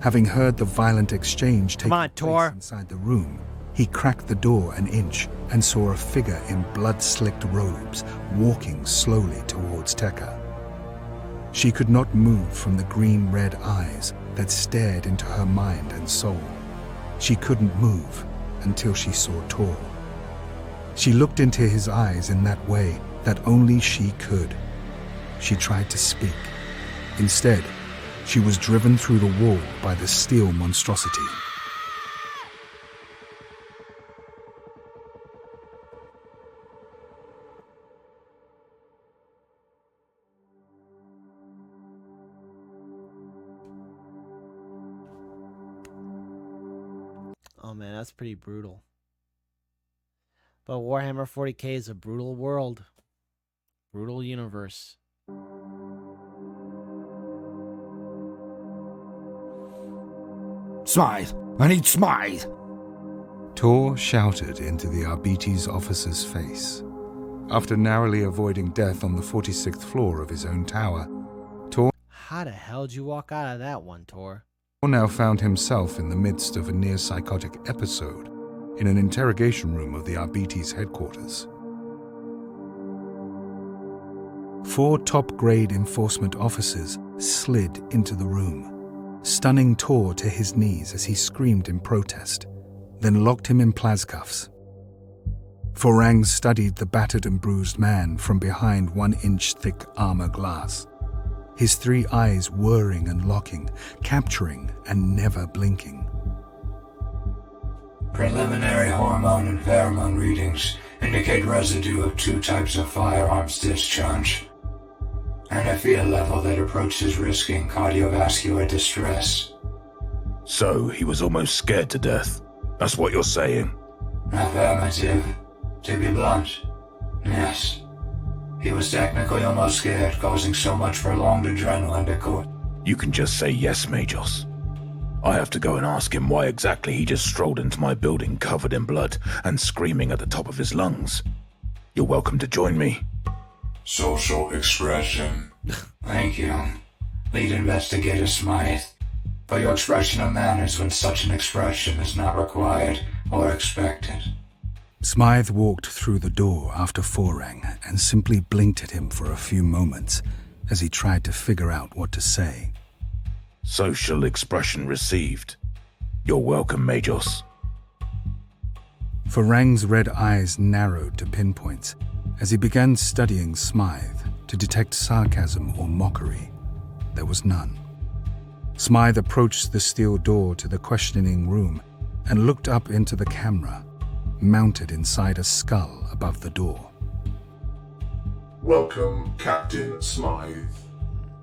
S2: Having heard the violent exchange take place inside the room, he cracked the door an inch and saw a figure in blood-slicked robes walking slowly towards Tekka. She could not move from the green-red eyes that stared into her mind and soul. She couldn't move until she saw Tor. She looked into his eyes in that way that only she could. She tried to speak. Instead, She was driven through the wall by the steel monstrosity.
S1: Oh man, that's pretty brutal. But Warhammer 40k is a brutal world. Brutal universe.
S11: Smythe! I need Smythe!
S2: Tor shouted into the Arbites officer's face. After narrowly avoiding death on the 46th floor of his own tower, Tor
S1: How the hell did you walk out of that one, Tor?
S2: now found himself in the midst of a near-psychotic episode in an interrogation room of the Arbites headquarters. 4 top-grade enforcement officers slid into the room, stunning Tor to his knees as he screamed in protest, then locked him in plascuffs. Forang studied the battered and bruised man from behind 1-inch thick armor glass, his 3 eyes whirring and locking, capturing and never blinking.
S7: Preliminary hormone and pheromone readings indicate residue of 2 types of firearms discharge, and a fear level that approaches risking cardiovascular distress.
S9: So he was almost scared to death. That's what you're saying?
S7: Affirmative. To be blunt, yes. He was technically almost scared, causing so much prolonged adrenaline to court.
S9: You can just say yes, Majos. I have to go and ask him why exactly he just strolled into my building covered in blood and screaming at the top of his lungs. You're welcome to join me.
S7: Social expression. Thank you, Lead Investigator Smythe, for your expression of manners when such an expression is not required or expected.
S2: Smythe walked through the door after Forang and simply blinked at him for a few moments as he tried to figure out what to say.
S9: Social expression received. You're welcome, Majos.
S2: Forang's red eyes narrowed to pinpoints as he began studying Smythe to detect sarcasm or mockery. There was none. Smythe approached the steel door to the questioning room and looked up into the camera, mounted inside a skull above the door.
S3: Welcome, Captain Smythe.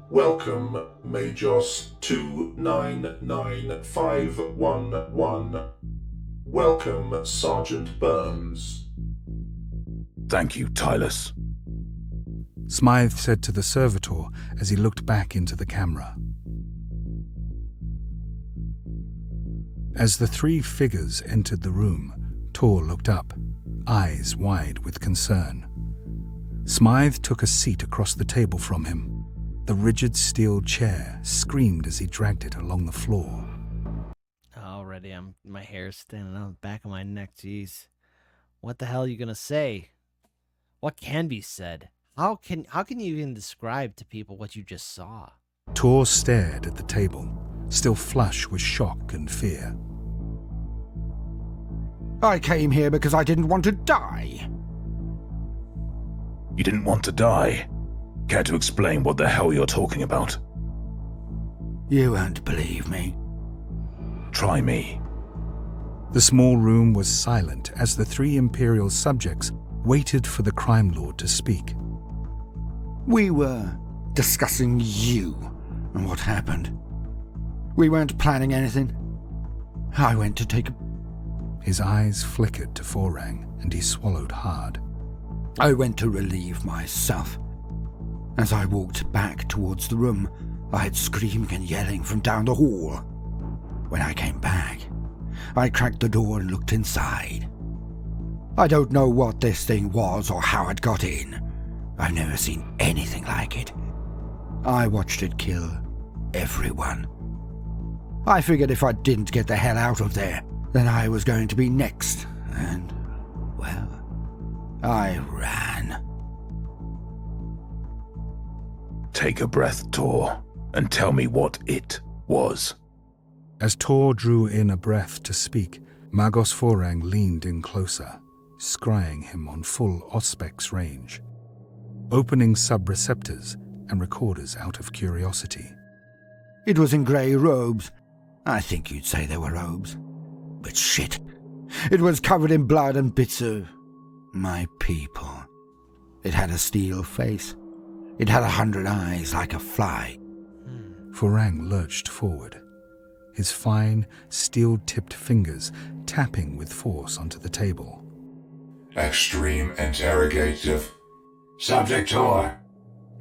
S3: Welcome, Majos 299511. Welcome, Sergeant Burns.
S9: Thank you, Tylus.
S2: Smythe said to the servitor as he looked back into the camera. As the 3 figures entered the room, Tor looked up, eyes wide with concern. Smythe took a seat across the table from him. The rigid steel chair screamed as he dragged it along the floor.
S1: Already, my hair's standing on the back of my neck. Jeez, what the hell are you gonna say? What can be said? How can you even describe to people what you just saw?
S2: Tor stared at the table, still flush with shock and fear.
S11: I came here because I didn't want to die.
S9: You didn't want to die? Care to explain what the hell you're talking about?
S11: You won't believe me.
S9: Try me.
S2: The small room was silent as the 3 Imperial subjects waited for the crime lord to speak.
S11: We were discussing you and what happened. We weren't planning anything. I went to take a...
S2: His eyes flickered to Forang, and he swallowed hard.
S11: I went to relieve myself. As I walked back towards the room, I heard screaming and yelling from down the hall. When I came back, I cracked the door and looked inside. I don't know what this thing was or how it got in. I've never seen anything like it. I watched it kill everyone. I figured if I didn't get the hell out of there, then I was going to be next, and, well, I ran.
S9: Take a breath, Tor, and tell me what it was.
S2: As Tor drew in a breath to speak, Magos Forang leaned in closer, scrying him on full Auspex range, opening sub-receptors and recorders out of curiosity.
S11: It was in grey robes. I think you'd say they were robes. But shit, it was covered in blood and bits of my people. It had a steel face. It had 100 eyes like a fly.
S2: Farang lurched forward, his fine, steel-tipped fingers tapping with force onto the table.
S7: Extreme interrogative. Subject Tor,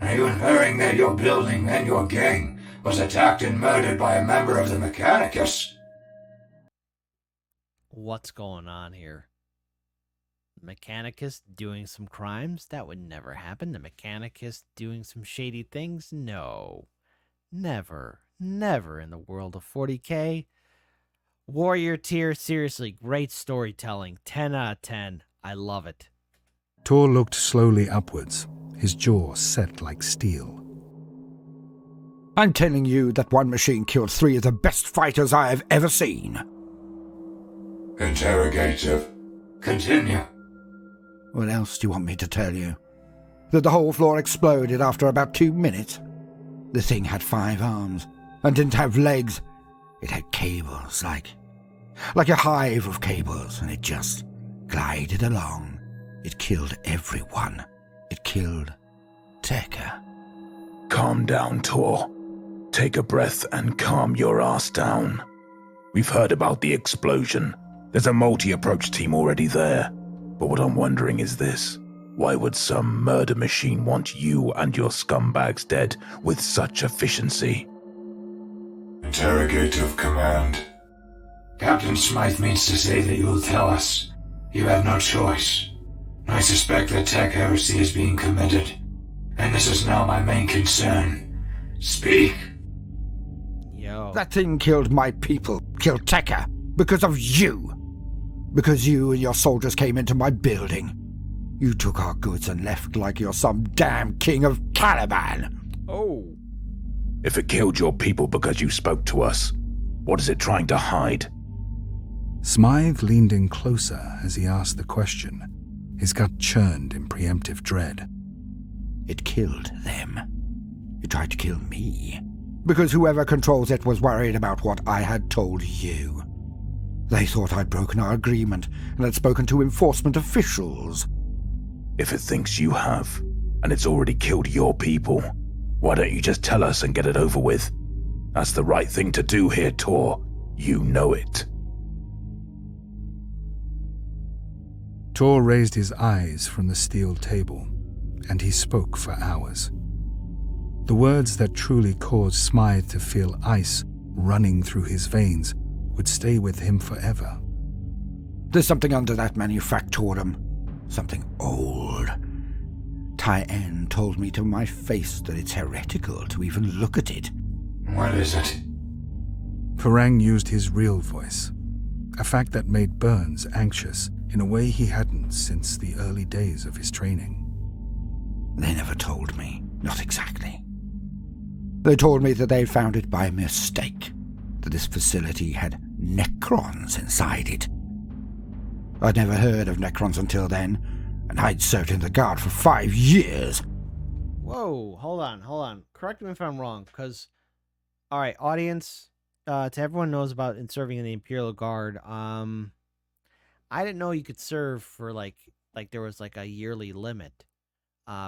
S7: are you inferring that your building and your gang was attacked and murdered by a member of the Mechanicus?
S1: What's going on here? Mechanicus doing some crimes? That would never happen. The Mechanicus doing some shady things? No. Never. Never in the world of 40K. Warrior tier, seriously, great storytelling. 10 out of 10. I love it.
S2: Tor looked slowly upwards, his jaw set like steel.
S11: I'm telling you that one machine killed 3 of the best fighters I have ever seen.
S7: Interrogative. Continue.
S11: What else do you want me to tell you? That the whole floor exploded after about 2 minutes. The thing had 5 arms and didn't have legs. It had cables, like a hive of cables, and it just glided along. It killed everyone. It killed Tekka.
S9: Calm down, Tor. Take a breath and calm your ass down. We've heard about the explosion. There's a multi-approach team already there. But what I'm wondering is this. Why would some murder machine want you and your scumbags dead with such efficiency?
S7: Interrogative command. Captain Smythe means to say that you will tell us. You have no choice. I suspect that tech heresy is being committed, and this is now my main concern. Speak.
S1: Yo.
S11: That thing killed my people, killed Tekka, because of you. Because you and your soldiers came into my building. You took our goods and left like you're some damn king of Caliban.
S1: Oh.
S9: If it killed your people because you spoke to us, what is it trying to hide?
S2: Smythe leaned in closer as he asked the question, his gut churned in preemptive dread.
S11: It killed them. It tried to kill me. Because whoever controls it was worried about what I had told you. They thought I'd broken our agreement and had spoken to enforcement officials.
S9: If it thinks you have, and it's already killed your people, why don't you just tell us and get it over with? That's the right thing to do here, Tor. You know it.
S2: Tor raised his eyes from the steel table, and he spoke for hours. The words that truly caused Smythe to feel ice running through his veins would stay with him forever.
S11: There's something under that manufactorum. Something old. Tai-En told me to my face that it's heretical to even look at it.
S7: What is it?
S2: Farang used his real voice, a fact that made Burns anxious in a way he hadn't since the early days of his training.
S11: They never told me, not exactly. They told me that they'd found it by mistake, that this facility had Necrons inside it. I'd never heard of Necrons until then, and I'd served in the Guard for 5 years.
S1: Whoa, hold on. Correct me if I'm wrong, because, all right, audience, to everyone knows about serving in the Imperial Guard, I didn't know you could serve for, like there was, like, a yearly limit,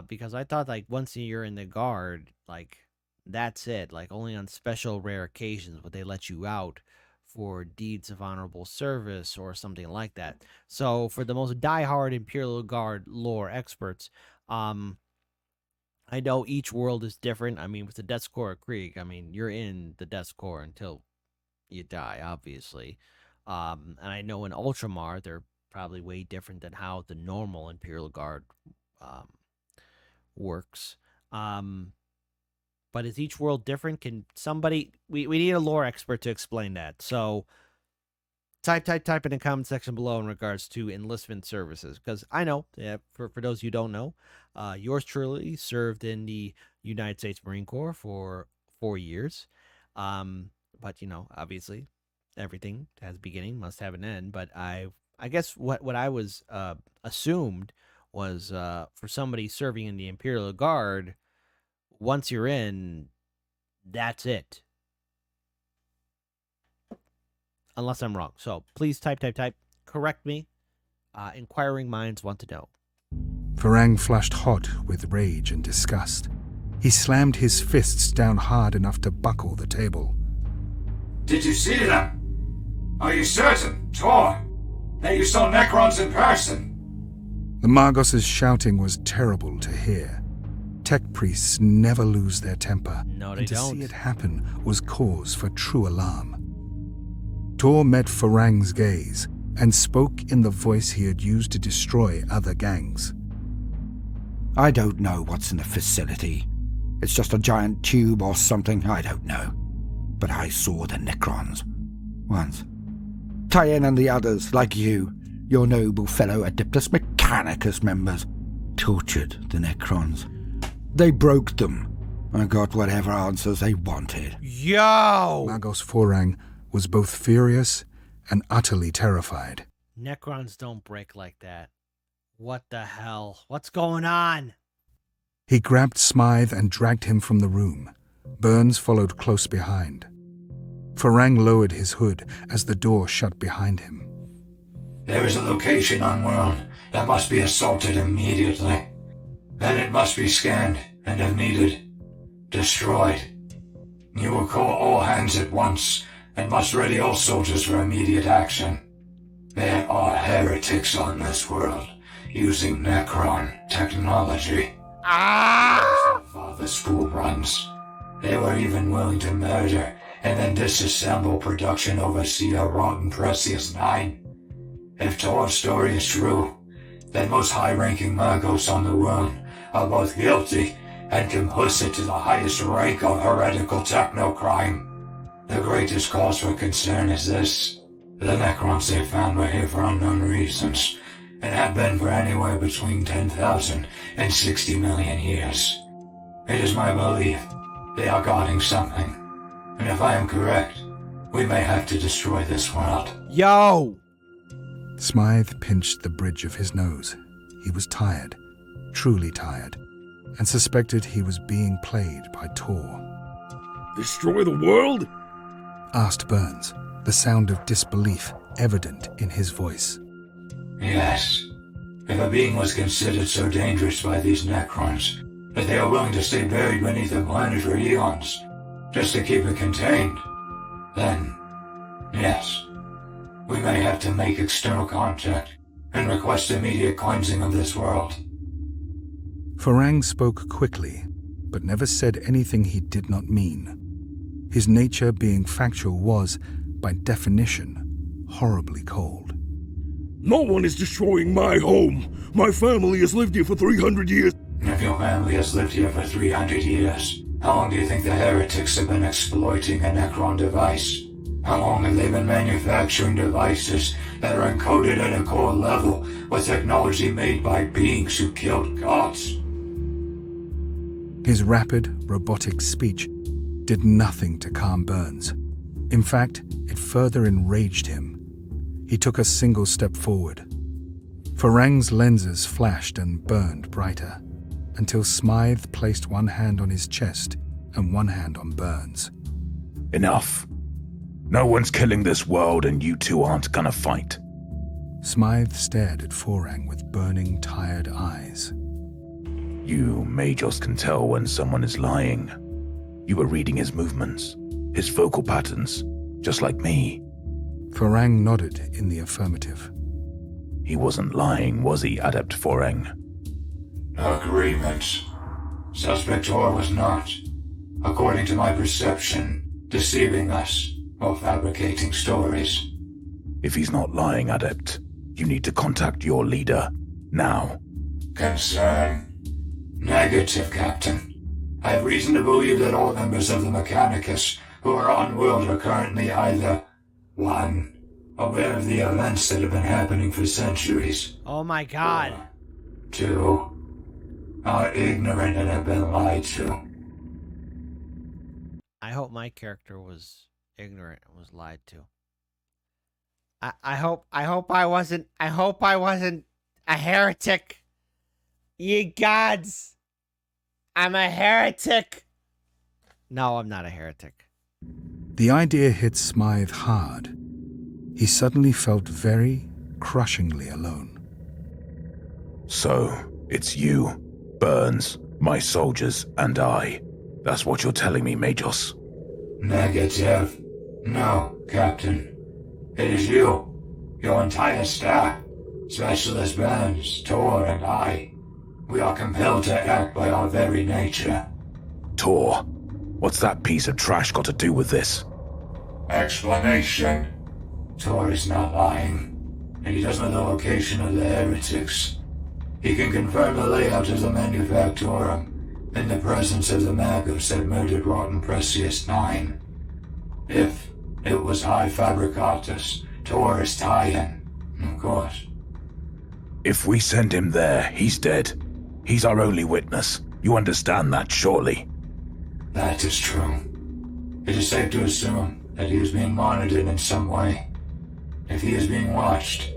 S1: because I thought, like, once a year in the Guard, like, that's it. Like, only on special rare occasions would they let you out for deeds of honorable service or something like that. So for the most diehard Imperial Guard lore experts, I know each world is different. I mean, with the Death Corps of Krieg, I mean, you're in the Death Corps until you die, obviously. And I know in Ultramar, they're probably way different than how the normal Imperial Guard works. But is each world different? Can somebody... We need a lore expert to explain that. So type in the comment section below in regards to enlistment services. Because I know, for those you don't know, yours truly served in the United States Marine Corps for 4 years. But, you know, obviously, everything has a beginning, must have an end. But I guess what I was assumed was for somebody serving in the Imperial Guard... Once you're in, that's it. unless I'm wrong. So please type. Correct me. Inquiring minds want to know.
S2: Farang flushed hot with rage and disgust. He slammed his fists down hard enough to buckle the table.
S7: Did you see them? Are you certain, Tor, that you saw Necrons in person?
S2: The Margos' shouting was terrible to hear. Tech priests never lose their temper,
S1: No, they
S2: and to
S1: don't.
S2: see it happen was cause for true alarm. Tor met Farang's gaze and spoke in the voice he had used to destroy other gangs.
S11: I don't know what's in the facility. It's just a giant tube or something, I don't know. But I saw the Necrons. Once. Tyen and the others, like you, your noble fellow Adeptus Mechanicus members, tortured the Necrons. They broke them and got whatever answers they wanted.
S1: Yo!
S2: Magos Farang was both furious and utterly terrified.
S1: Necrons don't break like that. What the hell? What's going on?
S2: He grabbed Smythe and dragged him from the room. Burns followed close behind. Farang lowered his hood as the door shut behind him.
S7: There is a location on world that must be assaulted immediately. Then it must be scanned and, if needed, destroyed. You will call all hands at once and must ready all soldiers for immediate action. There are heretics on this world using Necron technology. The school runs. They were even willing to murder and then disassemble production overseer Rotten Precious 9. If Tor's story is true, then most high-ranking Magos on the run are both guilty and complicit to the highest rank of heretical technocrime. The greatest cause for concern is this. The Necrons they found were here for unknown reasons, and have been for anywhere between 10,000 and 60 million years. It is my belief they are guarding something, and if I am correct, we may have to destroy this world.
S1: Yo!
S2: Smythe pinched the bridge of his nose. He was tired, truly tired, and suspected he was being played by Tor.
S8: Destroy the world?
S2: Asked Burns, the sound of disbelief evident in his voice.
S7: Yes. If a being was considered so dangerous by these Necrons that they are willing to stay buried beneath the planet for eons, just to keep it contained, then, yes, we may have to make external contact and request immediate cleansing of this world.
S2: Farang spoke quickly, but never said anything he did not mean. His nature being factual was, by definition, horribly cold.
S8: No one is destroying my home. My family has lived here for 300 years.
S7: If your family has lived here for 300 years, how long do you think the heretics have been exploiting a Necron device? How long have they been manufacturing devices that are encoded at a core level with technology made by beings who killed gods?
S2: His rapid, robotic speech did nothing to calm Burns. In fact, it further enraged him. He took a single step forward. Farang's lenses flashed and burned brighter, until Smythe placed one hand on his chest and one hand on Burns.
S9: Enough. No one's killing this world and you two aren't gonna fight.
S2: Smythe stared at Farang with burning, tired eyes.
S9: You Majors can tell when someone is lying. You were reading his movements, his vocal patterns, just like me.
S2: Farang nodded in the affirmative.
S9: He wasn't lying, was he, Adept Farang?
S7: Agreement. Suspect Tor was not, according to my perception, deceiving us or fabricating stories.
S9: If he's not lying, Adept, you need to contact your leader, now.
S7: Concern? Negative, Captain. I have reason to believe that all members of the Mechanicus who are on world are currently either 1. Aware of the events that have been happening for centuries.
S1: Oh my god.
S7: 2. Are ignorant and have been lied to.
S1: I hope my character was ignorant and was lied to. I hope I wasn't a heretic. Ye gods. I'm a heretic. No, I'm not a heretic.
S2: The idea hit Smythe hard. he suddenly felt very crushingly alone.
S9: So, it's you, Burns, my soldiers, and I. That's what you're telling me, Majos?
S7: Negative. No, Captain. It is you. Your entire staff. Specialist Burns, Tor, and I. We are compelled to act by our very nature.
S9: Tor, what's that piece of trash got to do with this?
S7: Explanation. Tor is not lying, and he does know the location of the heretics. He can confirm the layout of the Manufactorum in the presence of the magos that murdered Rotten Precious 9. If it was High Fabricatus, Tor is Tyan, of course.
S9: If we send him there, he's dead. He's our only witness. You understand that, surely?
S7: That is true. It is safe to assume that he is being monitored in some way. If he is being watched,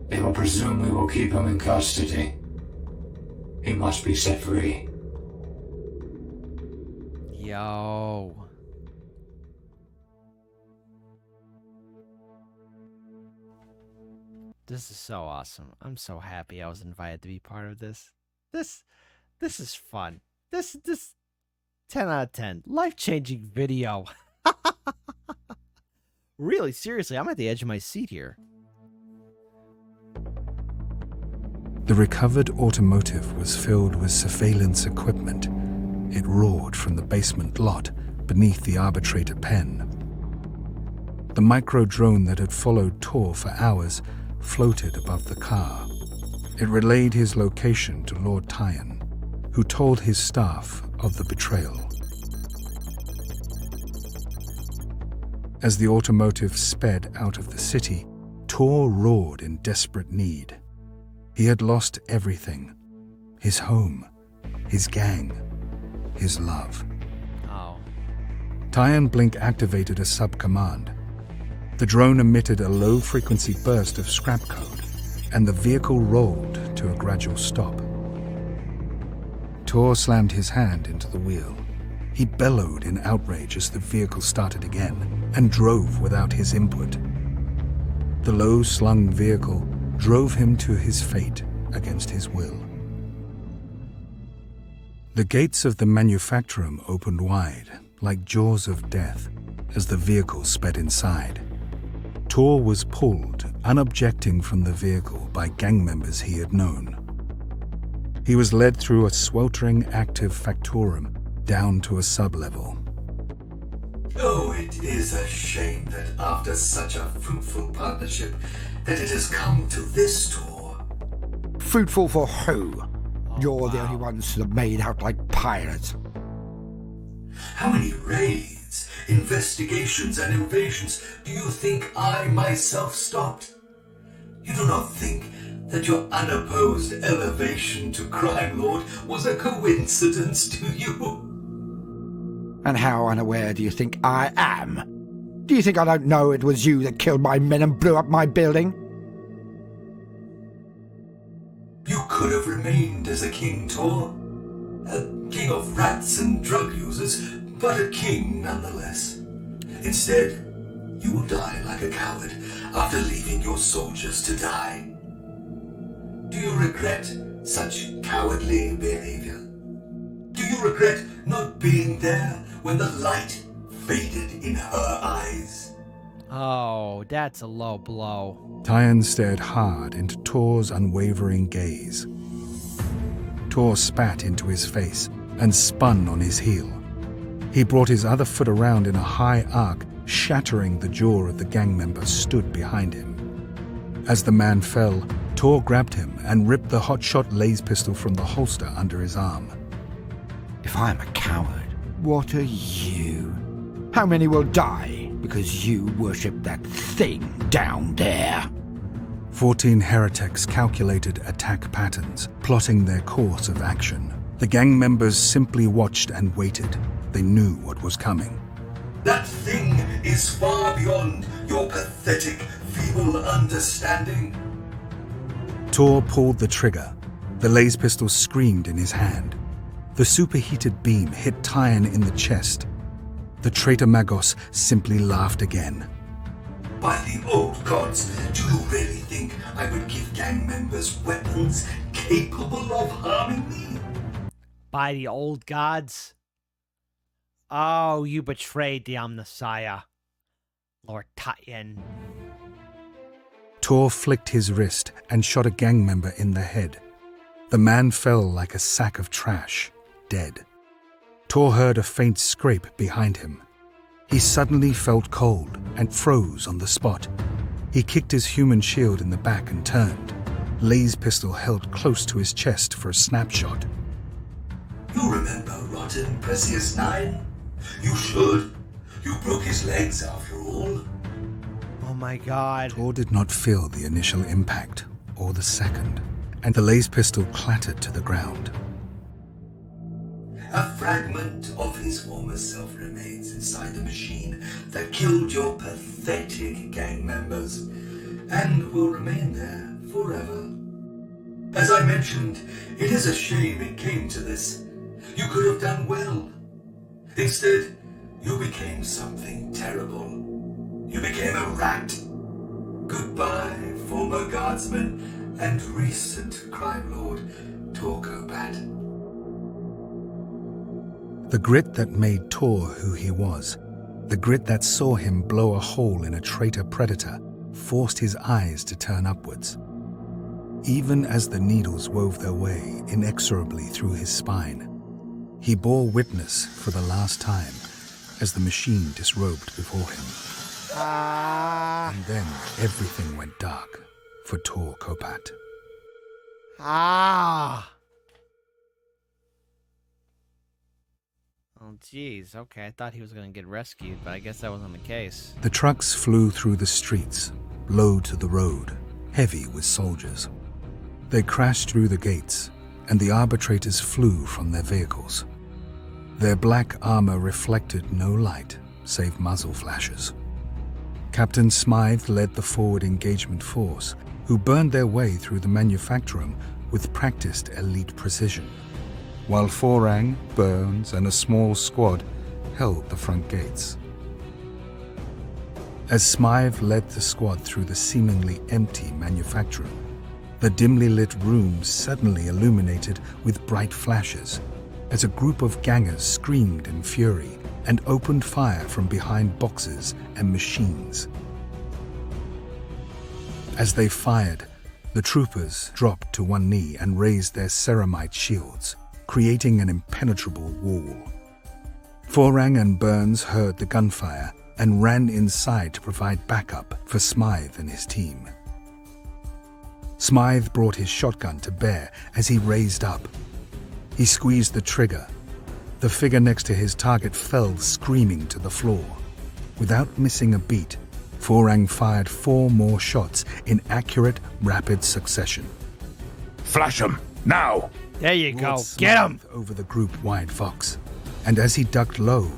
S7: they will presume we will keep him in custody. He must be set free.
S1: Yo. This is so awesome. I'm so happy I was invited to be part of this. This is fun. This 10 out of 10. Life-changing video. Really, seriously, I'm at the edge of my seat here.
S2: The recovered automotive was filled with surveillance equipment. It roared from the basement lot beneath the arbitrator pen. The micro-drone that had followed Tor for hours floated above the car. It relayed his location to Lord Tyan, who told his staff of the betrayal. As the automotive sped out of the city, Tor roared in desperate need. He had lost everything: his home, his gang, his love.
S1: Oh.
S2: Tyan Blink activated a sub-command. The drone emitted a low-frequency burst of scrap code, and the vehicle rolled to a gradual stop. Tor slammed his hand into the wheel. He bellowed in outrage as the vehicle started again and drove without his input. The low-slung vehicle drove him to his fate against his will. The gates of the Manufactorum opened wide, like jaws of death, as the vehicle sped inside. Tor was pulled, unobjecting, from the vehicle by gang members he had known. He was led through a sweltering active factorum down to a sub-level.
S12: Oh, it is a shame that after such a fruitful partnership, that it has come to this, Tor.
S11: Fruitful for who? You're the only ones that made out like pirates.
S12: How many raids, investigations, and invasions do you think I myself stopped? You do not think that your unopposed elevation to crime lord was a coincidence to you?
S11: And how unaware do you think I am? Do you think I don't know it was you that killed my men and blew up my building?
S12: You could have remained as a king, Tor. A king of rats and drug users, but a king nonetheless. Instead, you will die like a coward after leaving your soldiers to die. Do you regret such cowardly behavior? Do you regret not being there when the light faded in her eyes?
S1: Oh, that's a low blow.
S2: Tyan stared hard into Tor's unwavering gaze. Tor spat into his face and spun on his heel. He brought his other foot around in a high arc, shattering the jaw of the gang member stood behind him. As the man fell, Tor grabbed him and ripped the hotshot laser pistol from the holster under his arm.
S11: If I'm a coward, what are you? How many will die because you worship that thing down there?
S2: 14 heretics calculated attack patterns, plotting their course of action. The gang members simply watched and waited. They knew what was coming.
S12: That thing is far beyond your pathetic, feeble understanding.
S2: Tor pulled the trigger. The laser pistol screamed in his hand. The superheated beam hit Tyan in the chest. The traitor Magos simply laughed again.
S12: By the old gods, do you really think I would give gang members weapons capable of harming me?
S1: By the old gods? Oh, you betrayed the Omnissiah, Lord Tatyan.
S2: Tor flicked his wrist and shot a gang member in the head. The man fell like a sack of trash, dead. Tor heard a faint scrape behind him. He suddenly felt cold and froze on the spot. He kicked his human shield in the back and turned, Lay's pistol held close to his chest for a snapshot.
S12: You remember rotten Precious 9? You should. You broke his legs after all.
S1: Oh my god.
S2: Tor did not feel the initial impact, or the second, and the Lay's pistol clattered to the ground.
S12: A fragment of his former self remains inside the machine that killed your pathetic gang members, and will remain there forever. As I mentioned, it is a shame it came to this. You could have done well. Instead, you became something terrible. You became a rat. Goodbye, former guardsman and recent crime lord, Torkobat.
S2: The grit that made Tor who he was, the grit that saw him blow a hole in a traitor predator, forced his eyes to turn upwards. Even as the needles wove their way inexorably through his spine, he bore witness for the last time as the machine disrobed before him. And then everything went dark for Tor Kopat.
S1: Oh, geez. Okay, I thought he was going to get rescued, but I guess that wasn't the case.
S2: The trucks flew through the streets, low to the road, heavy with soldiers. They crashed through the gates, and the arbitrators flew from their vehicles. Their black armor reflected no light, save muzzle flashes. Captain Smythe led the forward engagement force, who burned their way through the manufactorum with practiced elite precision, while Forang, Burns, and a small squad held the front gates. As Smythe led the squad through the seemingly empty manufactorum, the dimly lit room suddenly illuminated with bright flashes as a group of gangers screamed in fury and opened fire from behind boxes and machines. As they fired, the troopers dropped to one knee and raised their ceramite shields, creating an impenetrable wall. Forang and Burns heard the gunfire and ran inside to provide backup for Smythe and his team. Smythe brought his shotgun to bear as he raised up. He squeezed the trigger. The figure next to his target fell screaming to the floor. Without missing a beat, Forang fired 4 more shots in accurate, rapid succession.
S9: Flash him, now!
S1: There you go.
S2: Lord
S1: Get him!
S2: Smythe over the group-wide Vox, and as he ducked low,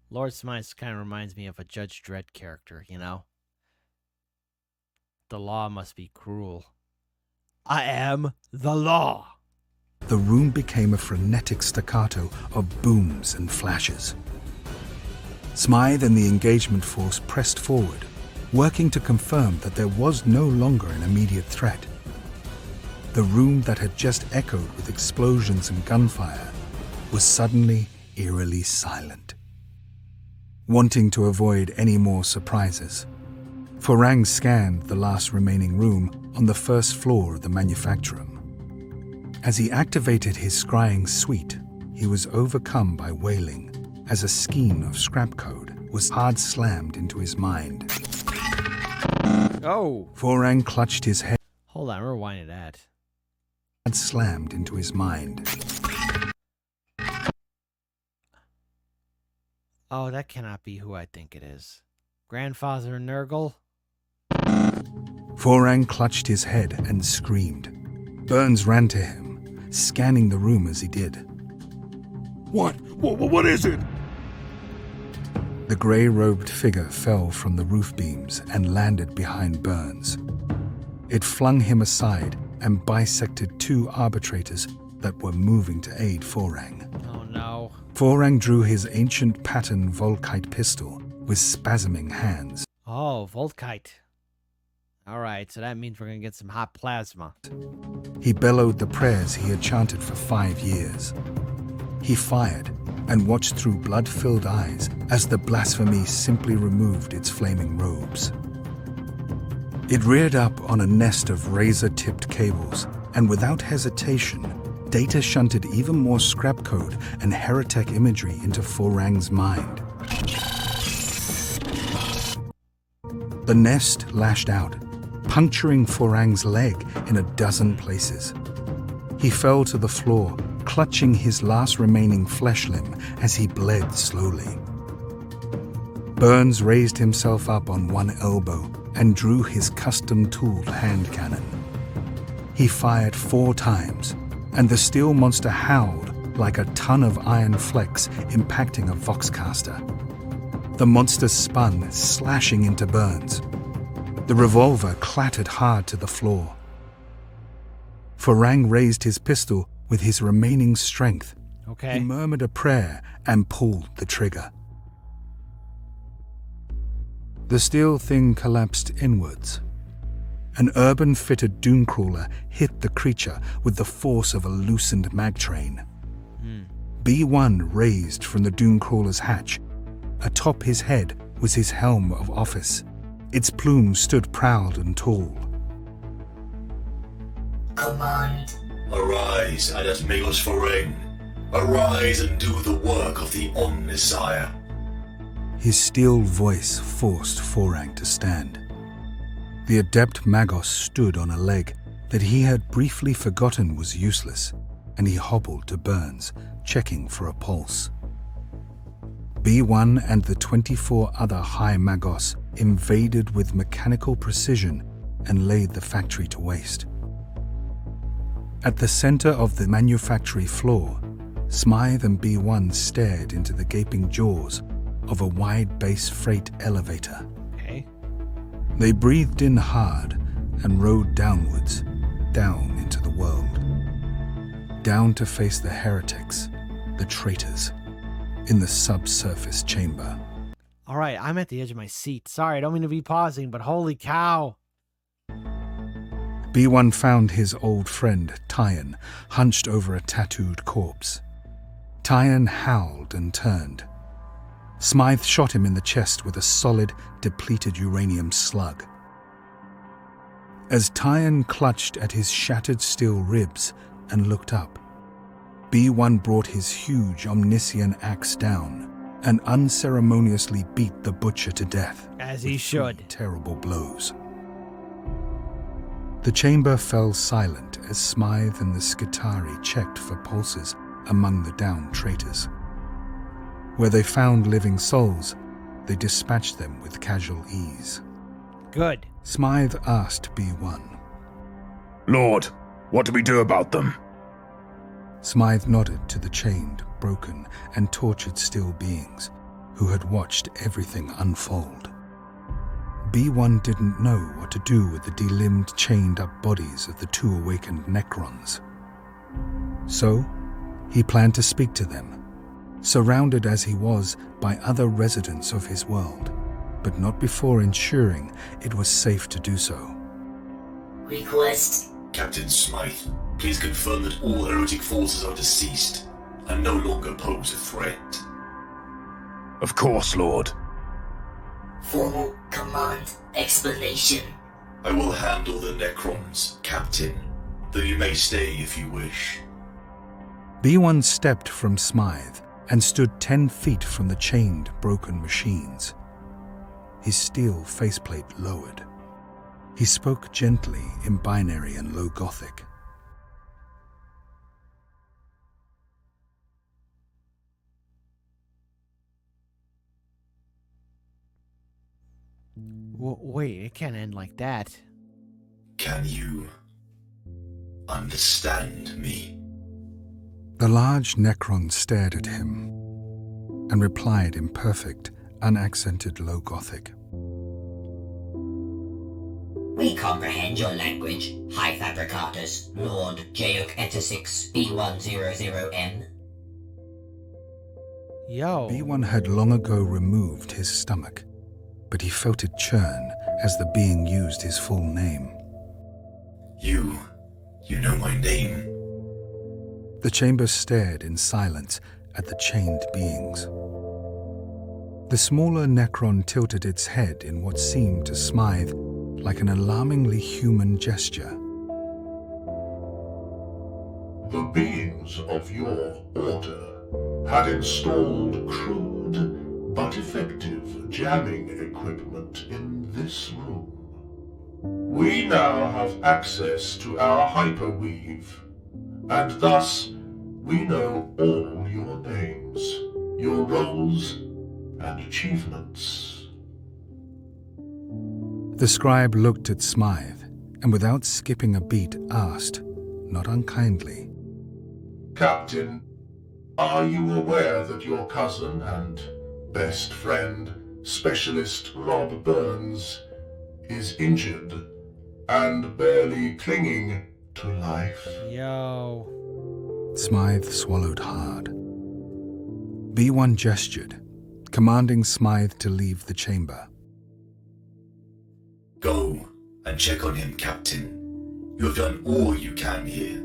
S1: Lord Smythe kind of reminds me of a Judge Dredd character, you know? The law must be cruel. I am the law.
S2: the room became a frenetic staccato of booms and flashes. Smythe and the engagement force pressed forward, working to confirm that there was no longer an immediate threat. The room that had just echoed with explosions and gunfire was suddenly eerily silent. Wanting to avoid any more surprises, Forang scanned the last remaining room on the first floor of the manufactorum. As he activated his scrying suite, he was overcome by wailing as a skein of scrap code was hard slammed into his mind.
S1: Oh!
S2: Forang clutched his head.
S1: Hold on, rewind that.
S2: Slammed into his mind.
S1: Oh, that cannot be who I think it is. Grandfather Nurgle?
S2: Forang clutched his head and screamed. Burns ran to him, scanning the room as he did.
S8: What is it?
S2: The grey-robed figure fell from the roof beams and landed behind Burns. It flung him aside and bisected two arbitrators that were moving to aid Forang.
S1: Oh no.
S2: Forang drew his ancient pattern Volkite pistol with spasming hands.
S1: Oh, Oh, Volkite. All right, so that means we're going to get some hot plasma.
S2: He bellowed the prayers he had chanted for 5 years. He fired and watched through blood-filled eyes as the blasphemy simply removed its flaming robes. It reared up on a nest of razor-tipped cables, and without hesitation, Data shunted even more scrap code and heretic imagery into Forang's mind. The nest lashed out, puncturing Forang's leg in a dozen places. He fell to the floor, clutching his last remaining flesh limb as he bled slowly. Burns raised himself up on one elbow and drew his custom-tooled hand cannon. He fired 4 times, and the steel monster howled like a ton of iron flecks impacting a voxcaster. The monster spun, slashing into Burns. The revolver clattered hard to the floor. Forang raised his pistol with his remaining strength.
S1: Okay.
S2: He murmured a prayer and pulled the trigger. The steel thing collapsed inwards. An urban-fitted doomcrawler hit the creature with the force of a loosened mag train. B1 raised from the doomcrawler's hatch. Atop his head was his helm of office. Its plume stood proud and tall.
S4: Command.
S6: Arise, Adasmegos Forang. Arise and do the work of the Omnisire.
S2: His steel voice forced Forang to stand. The adept Magos stood on a leg that he had briefly forgotten was useless, and he hobbled to Burns, checking for a pulse. B1 and the 24 other High Magos invaded with mechanical precision and laid the factory to waste. At the center of the manufactory floor, Smythe and B1 stared into the gaping jaws of a wide base freight elevator.
S1: Okay.
S2: They breathed in hard and rode downwards, down into the world. Down to face the heretics, the traitors, in the subsurface chamber.
S1: All right, I'm at the edge of my seat. Sorry, I don't mean to be pausing, but holy cow.
S2: B1 found his old friend, Tyan, hunched over a tattooed corpse. Tyan howled and turned. Smythe shot him in the chest with a solid, depleted uranium slug. As Tyan clutched at his shattered steel ribs and looked up, B1 brought his huge Omniscient axe down and unceremoniously beat the butcher to death.
S1: As he should.
S2: Terrible blows. The chamber fell silent as Smythe and the Skitari checked for pulses among the downed traitors. Where they found living souls, they dispatched them with casual ease.
S1: Good.
S2: Smythe asked B1.
S9: Lord, what do we do about them?
S2: Smythe nodded to the chained, broken, and tortured steel beings who had watched everything unfold. B1 didn't know what to do with the delimbed, chained-up bodies of the 2 awakened Necrons. So, he planned to speak to them, surrounded as he was by other residents of his world, but not before ensuring it was safe to do so.
S4: Request.
S6: Captain Smythe, please confirm that all heretic forces are deceased and no longer pose a threat.
S9: Of course, Lord.
S4: Formal command explanation.
S6: I will handle the Necrons, Captain, though you may stay if you wish.
S2: B1 stepped from Smythe and stood 10 feet from the chained, broken machines. His steel faceplate lowered. He spoke gently in binary and low Gothic.
S1: Wait, it can't end like that.
S6: Can you understand me?
S2: The large Necron stared at him and replied in perfect, unaccented low Gothic.
S4: We comprehend your language, High Fabricatus, Lord Jayuk Etasix B100M.
S1: Yo.
S2: B1 had long ago removed his stomach, but he felt it churn as the being used his full name.
S6: You know my name.
S2: The chamber stared in silence at the chained beings. The smaller Necron tilted its head in what seemed to Smythe like an alarmingly human gesture.
S3: The beings of your order had installed crude but effective jamming equipment in this room. We now have access to our hyperweave, and thus we know all your names, your roles, and achievements.
S2: The scribe looked at Smythe, and without skipping a beat asked, not unkindly,
S3: Captain, are you aware that your cousin and best friend, Specialist Rob Burns, is injured and barely clinging to life?
S1: Yo.
S2: Smythe swallowed hard. B1 gestured, commanding Smythe to leave the chamber.
S6: Go and check on him, Captain. You have done all you can here.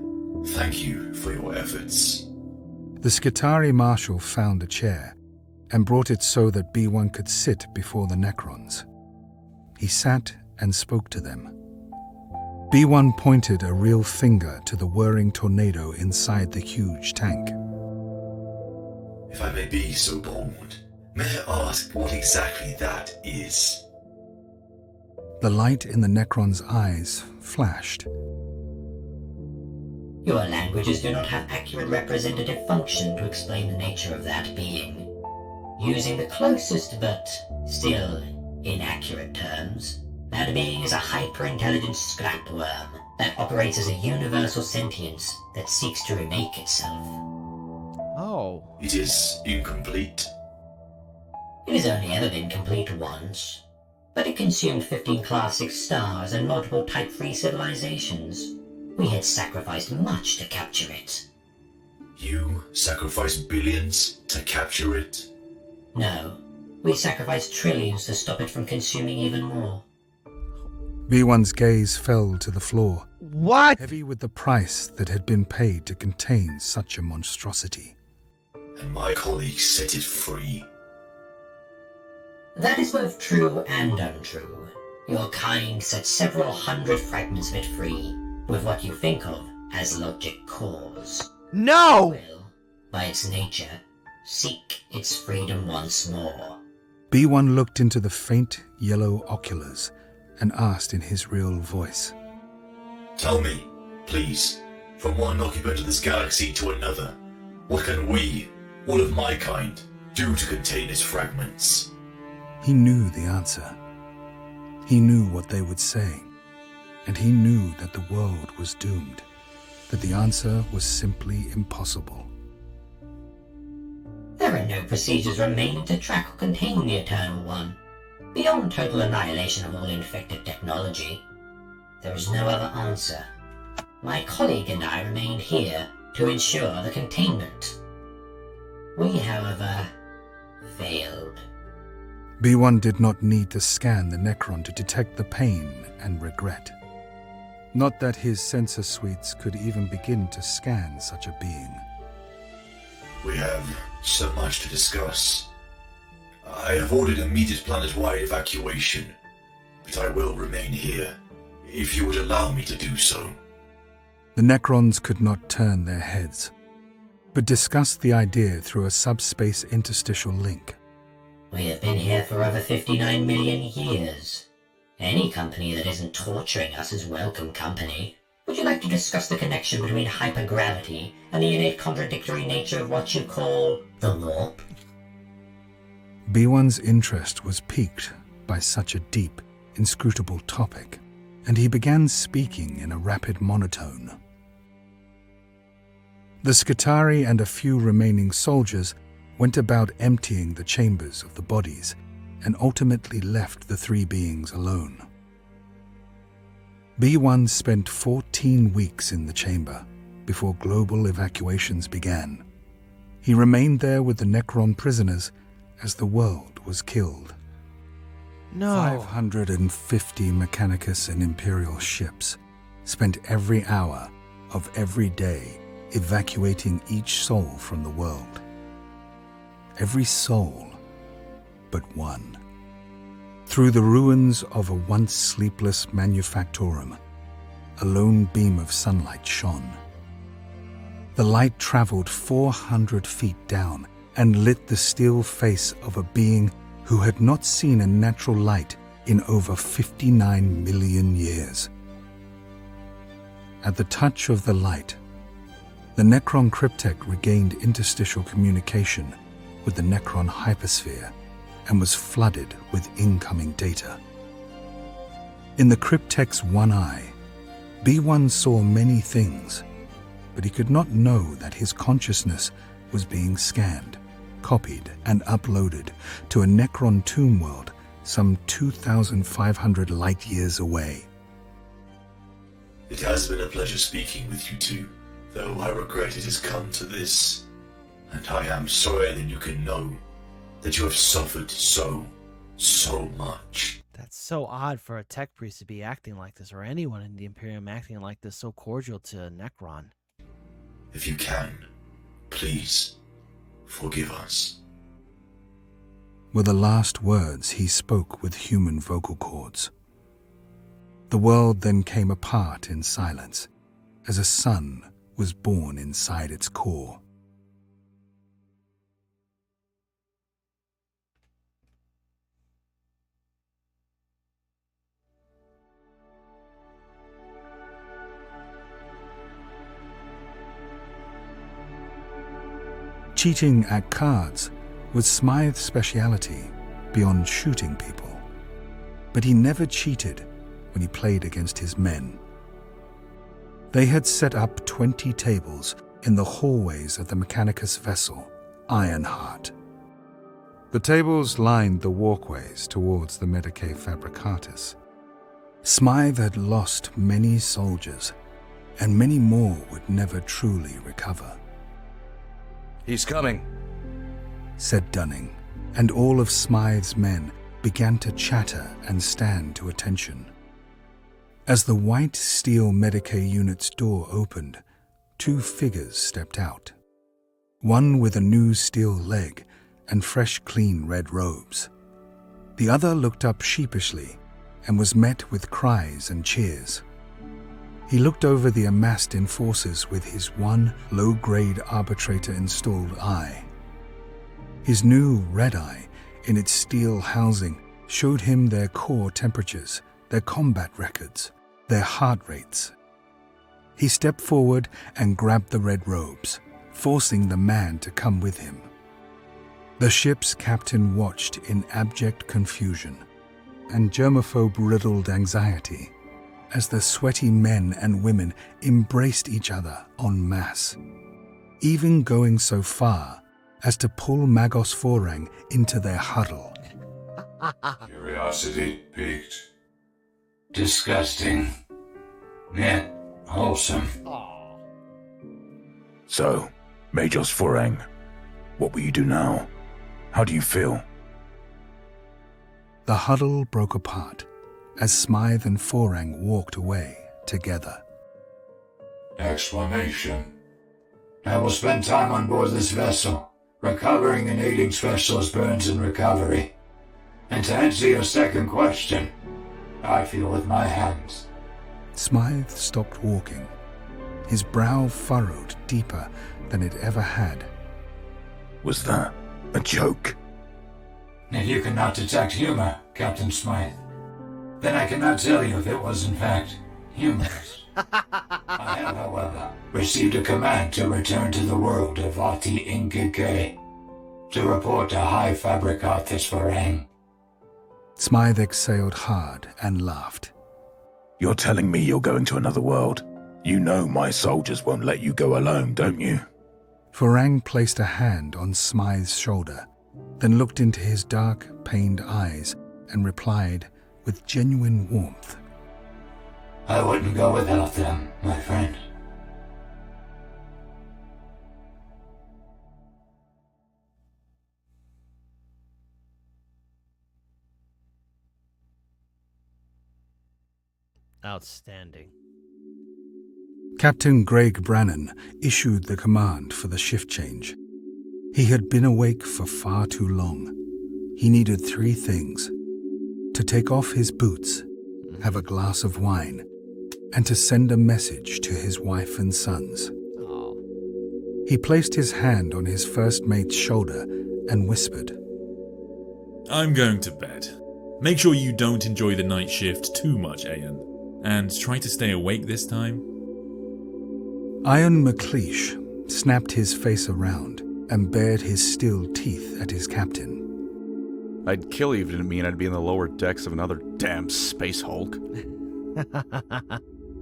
S6: Thank you for your efforts.
S2: The Skitarii Marshal found a chair and brought it so that B1 could sit before the Necrons. He sat and spoke to them. B1 pointed a real finger to the whirring tornado inside the huge tank.
S6: If I may be so bold, may I ask what exactly that is?
S2: The light in the Necron's eyes flashed.
S4: Your languages do not have accurate representative function to explain the nature of that being. Using the closest but still inaccurate terms, that being is a hyper-intelligent scrapworm that operates as a universal sentience that seeks to remake itself.
S1: Oh.
S6: It is incomplete?
S4: It has only ever been complete once, but it consumed 15 Class 6 stars and multiple Type 3 civilizations. We had sacrificed much to capture it.
S6: You sacrificed billions to capture it?
S4: No, we sacrificed trillions to stop it from consuming even more.
S2: B1's gaze fell to the floor.
S1: What?
S2: Heavy with the price that had been paid to contain such a monstrosity.
S6: And my colleagues set it free?
S4: That is both true and untrue. Your kind set several hundred fragments of it free, with what you think of as logic cores.
S1: No!
S4: Will, by its nature, seek its freedom once more.
S2: B1 looked into the faint yellow oculars and asked in his real voice.
S6: Tell me, please, from one occupant of this galaxy to another, what can we, all of my kind, do to contain its fragments?
S2: He knew the answer. He knew what they would say. And he knew that the world was doomed, that the answer was simply impossible.
S4: There are no procedures remaining to track or contain the Eternal One. Beyond total annihilation of all infected technology, there is no other answer. My colleague and I remained here to ensure the containment. We, however, failed.
S2: B1 did not need to scan the Necron to detect the pain and regret. Not that his sensor suites could even begin to scan such a being.
S6: We have so much to discuss. I have ordered immediate planet-wide evacuation, but I will remain here, if you would allow me to do so.
S2: The Necrons could not turn their heads, but discussed the idea through a subspace interstitial link.
S4: We have been here for over 59 million years. Any company that isn't torturing us is welcome company. Would you like to discuss the connection between hypergravity and the innate contradictory nature of what you call the warp?
S2: B1's interest was piqued by such a deep, inscrutable topic, and he began speaking in a rapid monotone. The Skitarii and a few remaining soldiers went about emptying the chambers of the bodies and ultimately left the three beings alone. B1 spent 14 weeks in the chamber before global evacuations began. He remained there with the Necron prisoners as the world was killed.
S1: No.
S2: 550 Mechanicus and Imperial ships spent every hour of every day evacuating each soul from the world. Every soul but one. Through the ruins of a once sleepless manufactorum, a lone beam of sunlight shone. The light traveled 400 feet down and lit the steel face of a being who had not seen a natural light in over 59 million years. At the touch of the light, the Necron Cryptek regained interstitial communication with the Necron hypersphere and was flooded with incoming data. In the Cryptek's one eye, B1 saw many things, but he could not know that his consciousness was being scanned, copied, and uploaded to a Necron tomb world some 2,500 light-years away.
S6: It has been a pleasure speaking with you two, though I regret it has come to this. And I am sorry that you can know that you have suffered so much.
S1: That's so odd for a tech priest to be acting like this, or anyone in the Imperium acting like this, so cordial to Necron.
S6: If you can, please forgive us.
S2: Were the last words he spoke with human vocal cords. The world then came apart in silence, as a sun was born inside its core. Cheating at cards was Smythe's speciality beyond shooting people. But he never cheated when he played against his men. They had set up 20 tables in the hallways of the Mechanicus vessel, Ironheart. The tables lined the walkways towards the Medicae Fabricatus. Smythe had lost many soldiers, and many more would never truly recover.
S9: He's coming,
S2: said Dunning, and all of Smythe's men began to chatter and stand to attention. As the white steel Medicae unit's door opened, two figures stepped out. One with a new steel leg and fresh clean red robes. The other looked up sheepishly and was met with cries and cheers. He looked over the amassed enforcers with his one low-grade arbitrator-installed eye. His new red eye, in its steel housing, showed him their core temperatures, their combat records, their heart rates. He stepped forward and grabbed the red robes, forcing the man to come with him. The ship's captain watched in abject confusion and germaphobe-riddled anxiety as the sweaty men and women embraced each other en masse, even going so far as to pull Magos Forang into their huddle.
S7: Curiosity piqued. Disgusting. Yet wholesome.
S9: So, Magos Forang, what will you do now? How do you feel?
S2: The huddle broke apart as Smythe and Forang walked away together.
S7: Explanation. I will spend time on board this vessel, recovering and aiding Specialist Burns in recovery. And to answer your second question, I feel with my hands.
S2: Smythe stopped walking, his brow furrowed deeper than it ever had.
S9: Was that a joke?
S7: If you cannot detect humor, Captain Smythe, then I cannot tell you if it was in fact humorous. I have, however, received a command to return to the world of Ati Ingige to report to High Fabricatus Forang.
S2: Smythe exhaled hard and laughed.
S9: You're telling me you're going to another world? You know my soldiers won't let you go alone, don't you?
S2: Forang placed a hand on Smythe's shoulder, then looked into his dark, pained eyes and replied with genuine warmth.
S7: I wouldn't go without them, my friend.
S1: Outstanding.
S2: Captain Greg Brannan issued the command for the shift change. He had been awake for far too long. He needed 3 things: to take off his boots, have a glass of wine, and to send a message to his wife and sons.
S1: Oh.
S2: He placed his hand on his first mate's shoulder and whispered,
S15: I'm going to bed. Make sure you don't enjoy the night shift too much, Ayan. And try to stay awake this time.
S2: Iron McLeish snapped his face around and bared his steel teeth at his captain.
S16: I'd kill you if it didn't mean I'd be in the lower decks of another damn space hulk.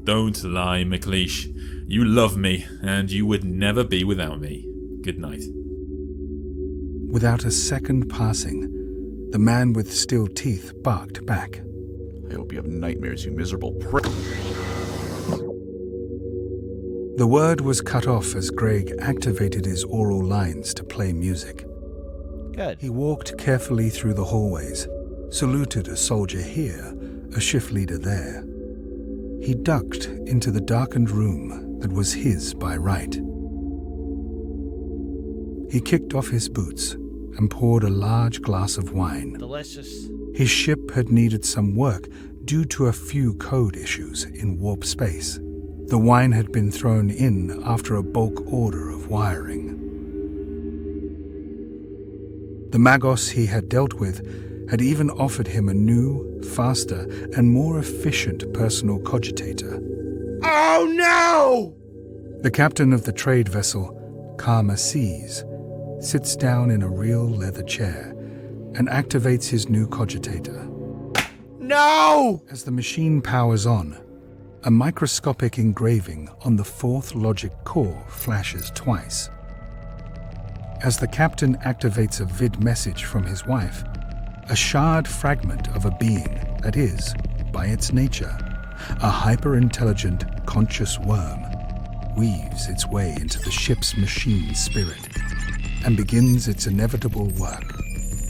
S15: Don't lie, McLeish. You love me, and you would never be without me. Good night.
S2: Without a second passing, the man with steel teeth barked back.
S16: I hope you have nightmares, you miserable prick.
S2: The word was cut off as Greg activated his oral lines to play music.
S1: Good.
S2: He walked carefully through the hallways, saluted a soldier here, a shift leader there. He ducked into the darkened room that was his by right. He kicked off his boots and poured a large glass of wine.
S1: Delicious.
S2: His ship had needed some work due to a few code issues in warp space. The wine had been thrown in after a bulk order of wiring. The Magos he had dealt with had even offered him a new, faster, and more efficient personal cogitator.
S1: Oh no!
S2: The captain of the trade vessel, Karma Seas, sits down in a real leather chair and activates his new cogitator.
S1: No!
S2: As the machine powers on, a microscopic engraving on the 4th logic core flashes twice. As the captain activates a vid message from his wife, a shard fragment of a being that is, by its nature, a hyper-intelligent, conscious worm, weaves its way into the ship's machine spirit and begins its inevitable work,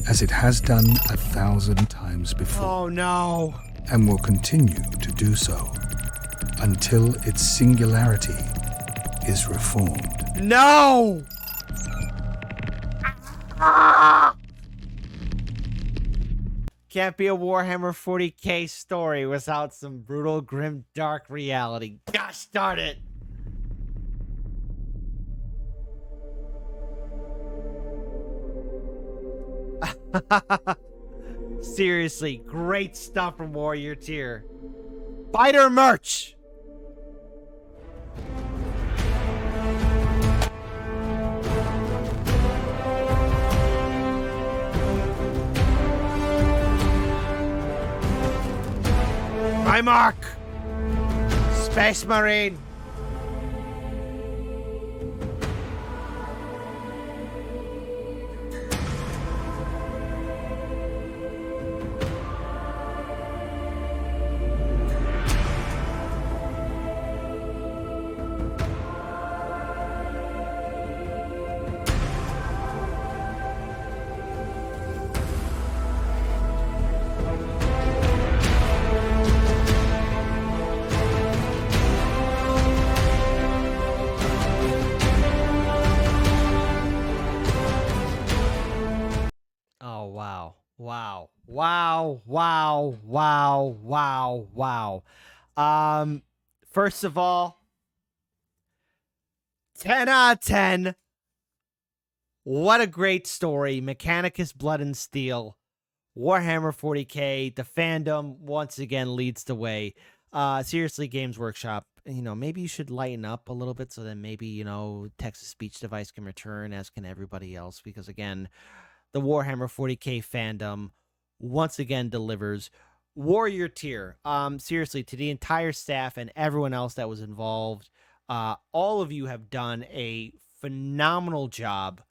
S2: as it has done 1,000 times before.
S1: Oh no!
S2: And will continue to do so until its singularity is reformed.
S1: No! Can't be a Warhammer 40k story without some brutal, grim, dark reality. Gosh darn it! Seriously, great stuff from Warrior Tier. Biter merch! My mark! Space Marine! Oh, wow. Wow. Wow. Wow. Wow. Wow. Wow. First of all, 10 out of 10. What a great story. Mechanicus Blood and Steel. Warhammer 40k. The fandom once again leads the way. Seriously, Games Workshop, maybe you should lighten up a little bit so that maybe, text-to-speech device can return, as can everybody else. Because again, the Warhammer 40k fandom once again delivers. Warrior Tier, seriously, to the entire staff and everyone else that was involved, all of you have done a phenomenal job.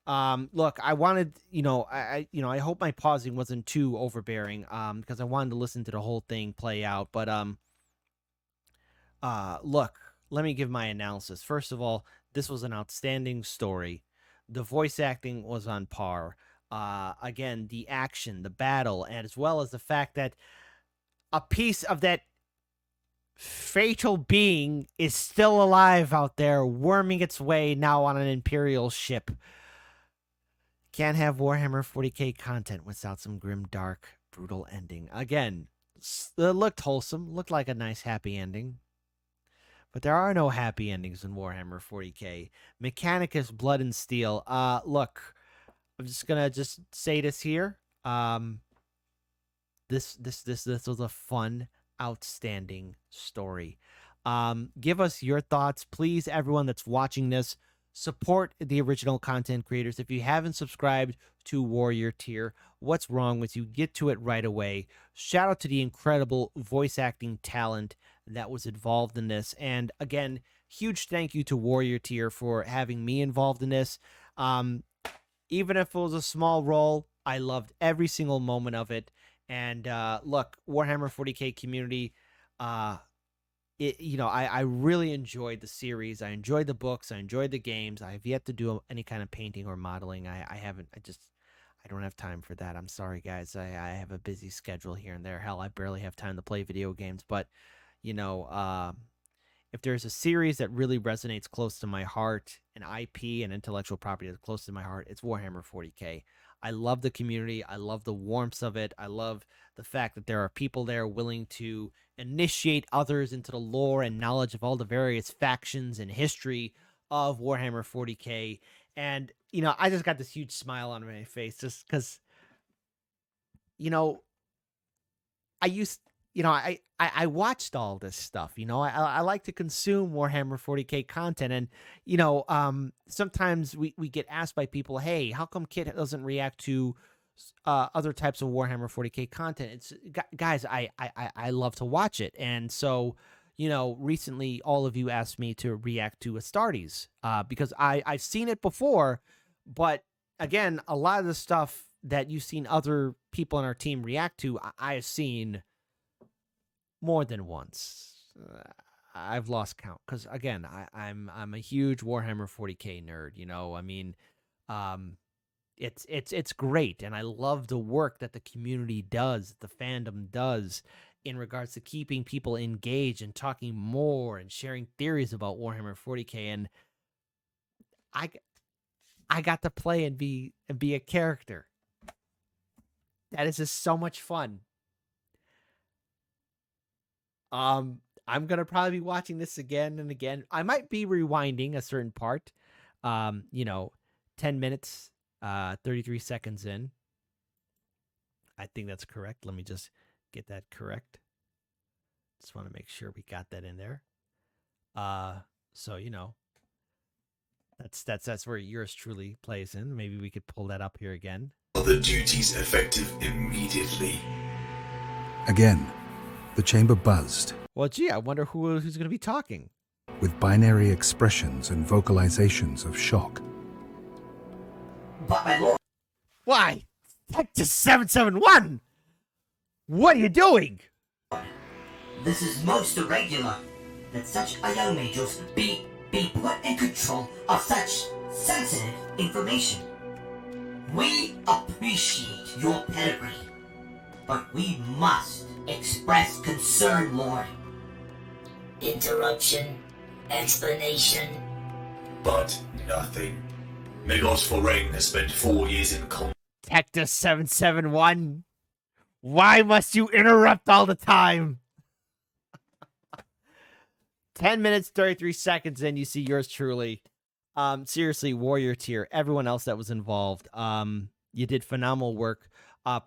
S1: Look, I wanted, I hope my pausing wasn't too overbearing, because I wanted to listen to the whole thing play out. But look, let me give my analysis. First of all, this was an outstanding story. The voice acting was on par. Again, the action, the battle, and as well as the fact that a piece of that fatal being is still alive out there, worming its way now on an Imperial ship. Can't have Warhammer 40k content without some grim, dark, brutal ending. Again, it looked wholesome, looked like a nice, happy ending. But there are no happy endings in Warhammer 40k. Mechanicus, Blood and Steel. Look, I'm just gonna say this here. This was a fun, outstanding story. Give us your thoughts, please. Everyone that's watching this, support the original content creators. If you haven't subscribed to Warrior Tier, what's wrong with you? Get to it right away. Shout out to the incredible voice acting talent that was involved in this. And again, huge thank you to Warrior Tier for having me involved in this. Even if it was a small role, I loved every single moment of it. And look, Warhammer 40k community, I really enjoyed the series. I enjoyed the books. I enjoyed the games. I have yet to do any kind of painting or modeling. I don't have time for that. I'm sorry, guys. I have a busy schedule here and there. Hell, I barely have time to play video games. But, if there's a series that really resonates close to my heart, an IP and intellectual property that's close to my heart, it's Warhammer 40k. I love the community. I love the warmth of it. I love the fact that there are people there willing to initiate others into the lore and knowledge of all the various factions and history of Warhammer 40k. And, I just got this huge smile on my face just because, I watched all this stuff. I like to consume Warhammer 40k content, and sometimes we get asked by people, "Hey, how come Kit doesn't react to other types of Warhammer 40k content?" It's guys, I love to watch it, and so recently all of you asked me to react to Astartes because I've seen it before, but again, a lot of the stuff that you've seen other people on our team react to, I have seen more than once. I've lost count because again, I'm a huge Warhammer 40k nerd. It's great, and I love the work that the community does, the fandom does, in regards to keeping people engaged and talking more and sharing theories about Warhammer 40k. And I got to play and be a character. That is just so much fun. I'm gonna probably be watching this again and again. I might be rewinding a certain part. 10 minutes, 33 seconds in. I think that's correct. Let me just get that correct. Just want to make sure we got that in there. So that's where yours truly plays in. Maybe we could pull that up here again.
S6: The duties effective immediately.
S2: Again, the chamber buzzed.
S1: Well, gee, I wonder who's going to be talking.
S2: With binary expressions and vocalizations of shock.
S4: But my lord.
S1: Why? Texas 771! What are you doing?
S4: This is most irregular that such a young majors be put in control of such sensitive information. We appreciate your pedigree, but we must express concern, Lord.
S17: Interruption. Explanation.
S6: But nothing. Megos Forang has spent 4 years in
S1: Texas 771. Why must you interrupt all the time? 10 minutes, 33 seconds in, you see yours truly. Seriously, Warrior Tier, everyone else that was involved, you did phenomenal work.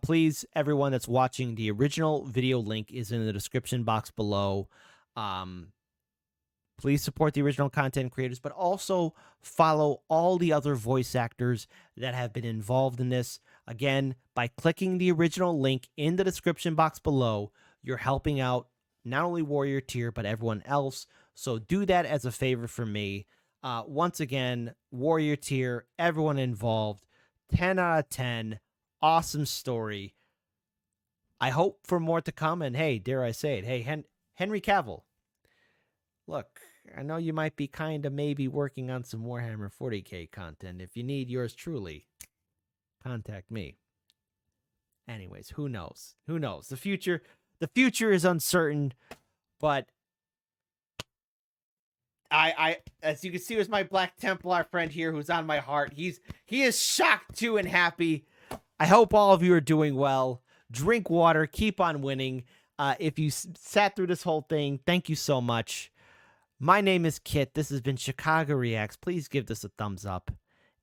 S1: Please, everyone that's watching, the original video link is in the description box below. Please support the original content creators, but also follow all the other voice actors that have been involved in this. Again, by clicking the original link in the description box below, you're helping out not only Warrior Tier, but everyone else. So do that as a favor for me. Once again, Warrior Tier, everyone involved, 10 out of 10, awesome story. I hope for more to come, and hey, dare I say it, hey, Henry Cavill, look, I know you might be kind of maybe working on some Warhammer 40k content. If you need yours truly, contact me. Anyways, who knows? Who knows? The future is uncertain, but I as you can see, was my Black Templar friend here who's on my heart. He is shocked too and happy. I hope all of you are doing well. Drink water, keep on winning. If you sat through this whole thing, thank you so much. My name is Kit. This has been Chicago Reacts. Please give this a thumbs up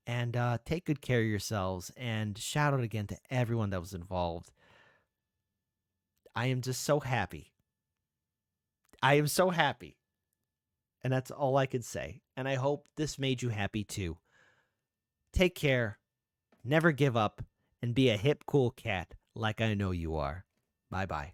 S1: and take good care of yourselves. And shout out again to everyone that was involved. I am just so happy. I am so happy. And that's all I could say. And I hope this made you happy too. Take care. Never give up. And be a hip, cool cat like I know you are. Bye-bye.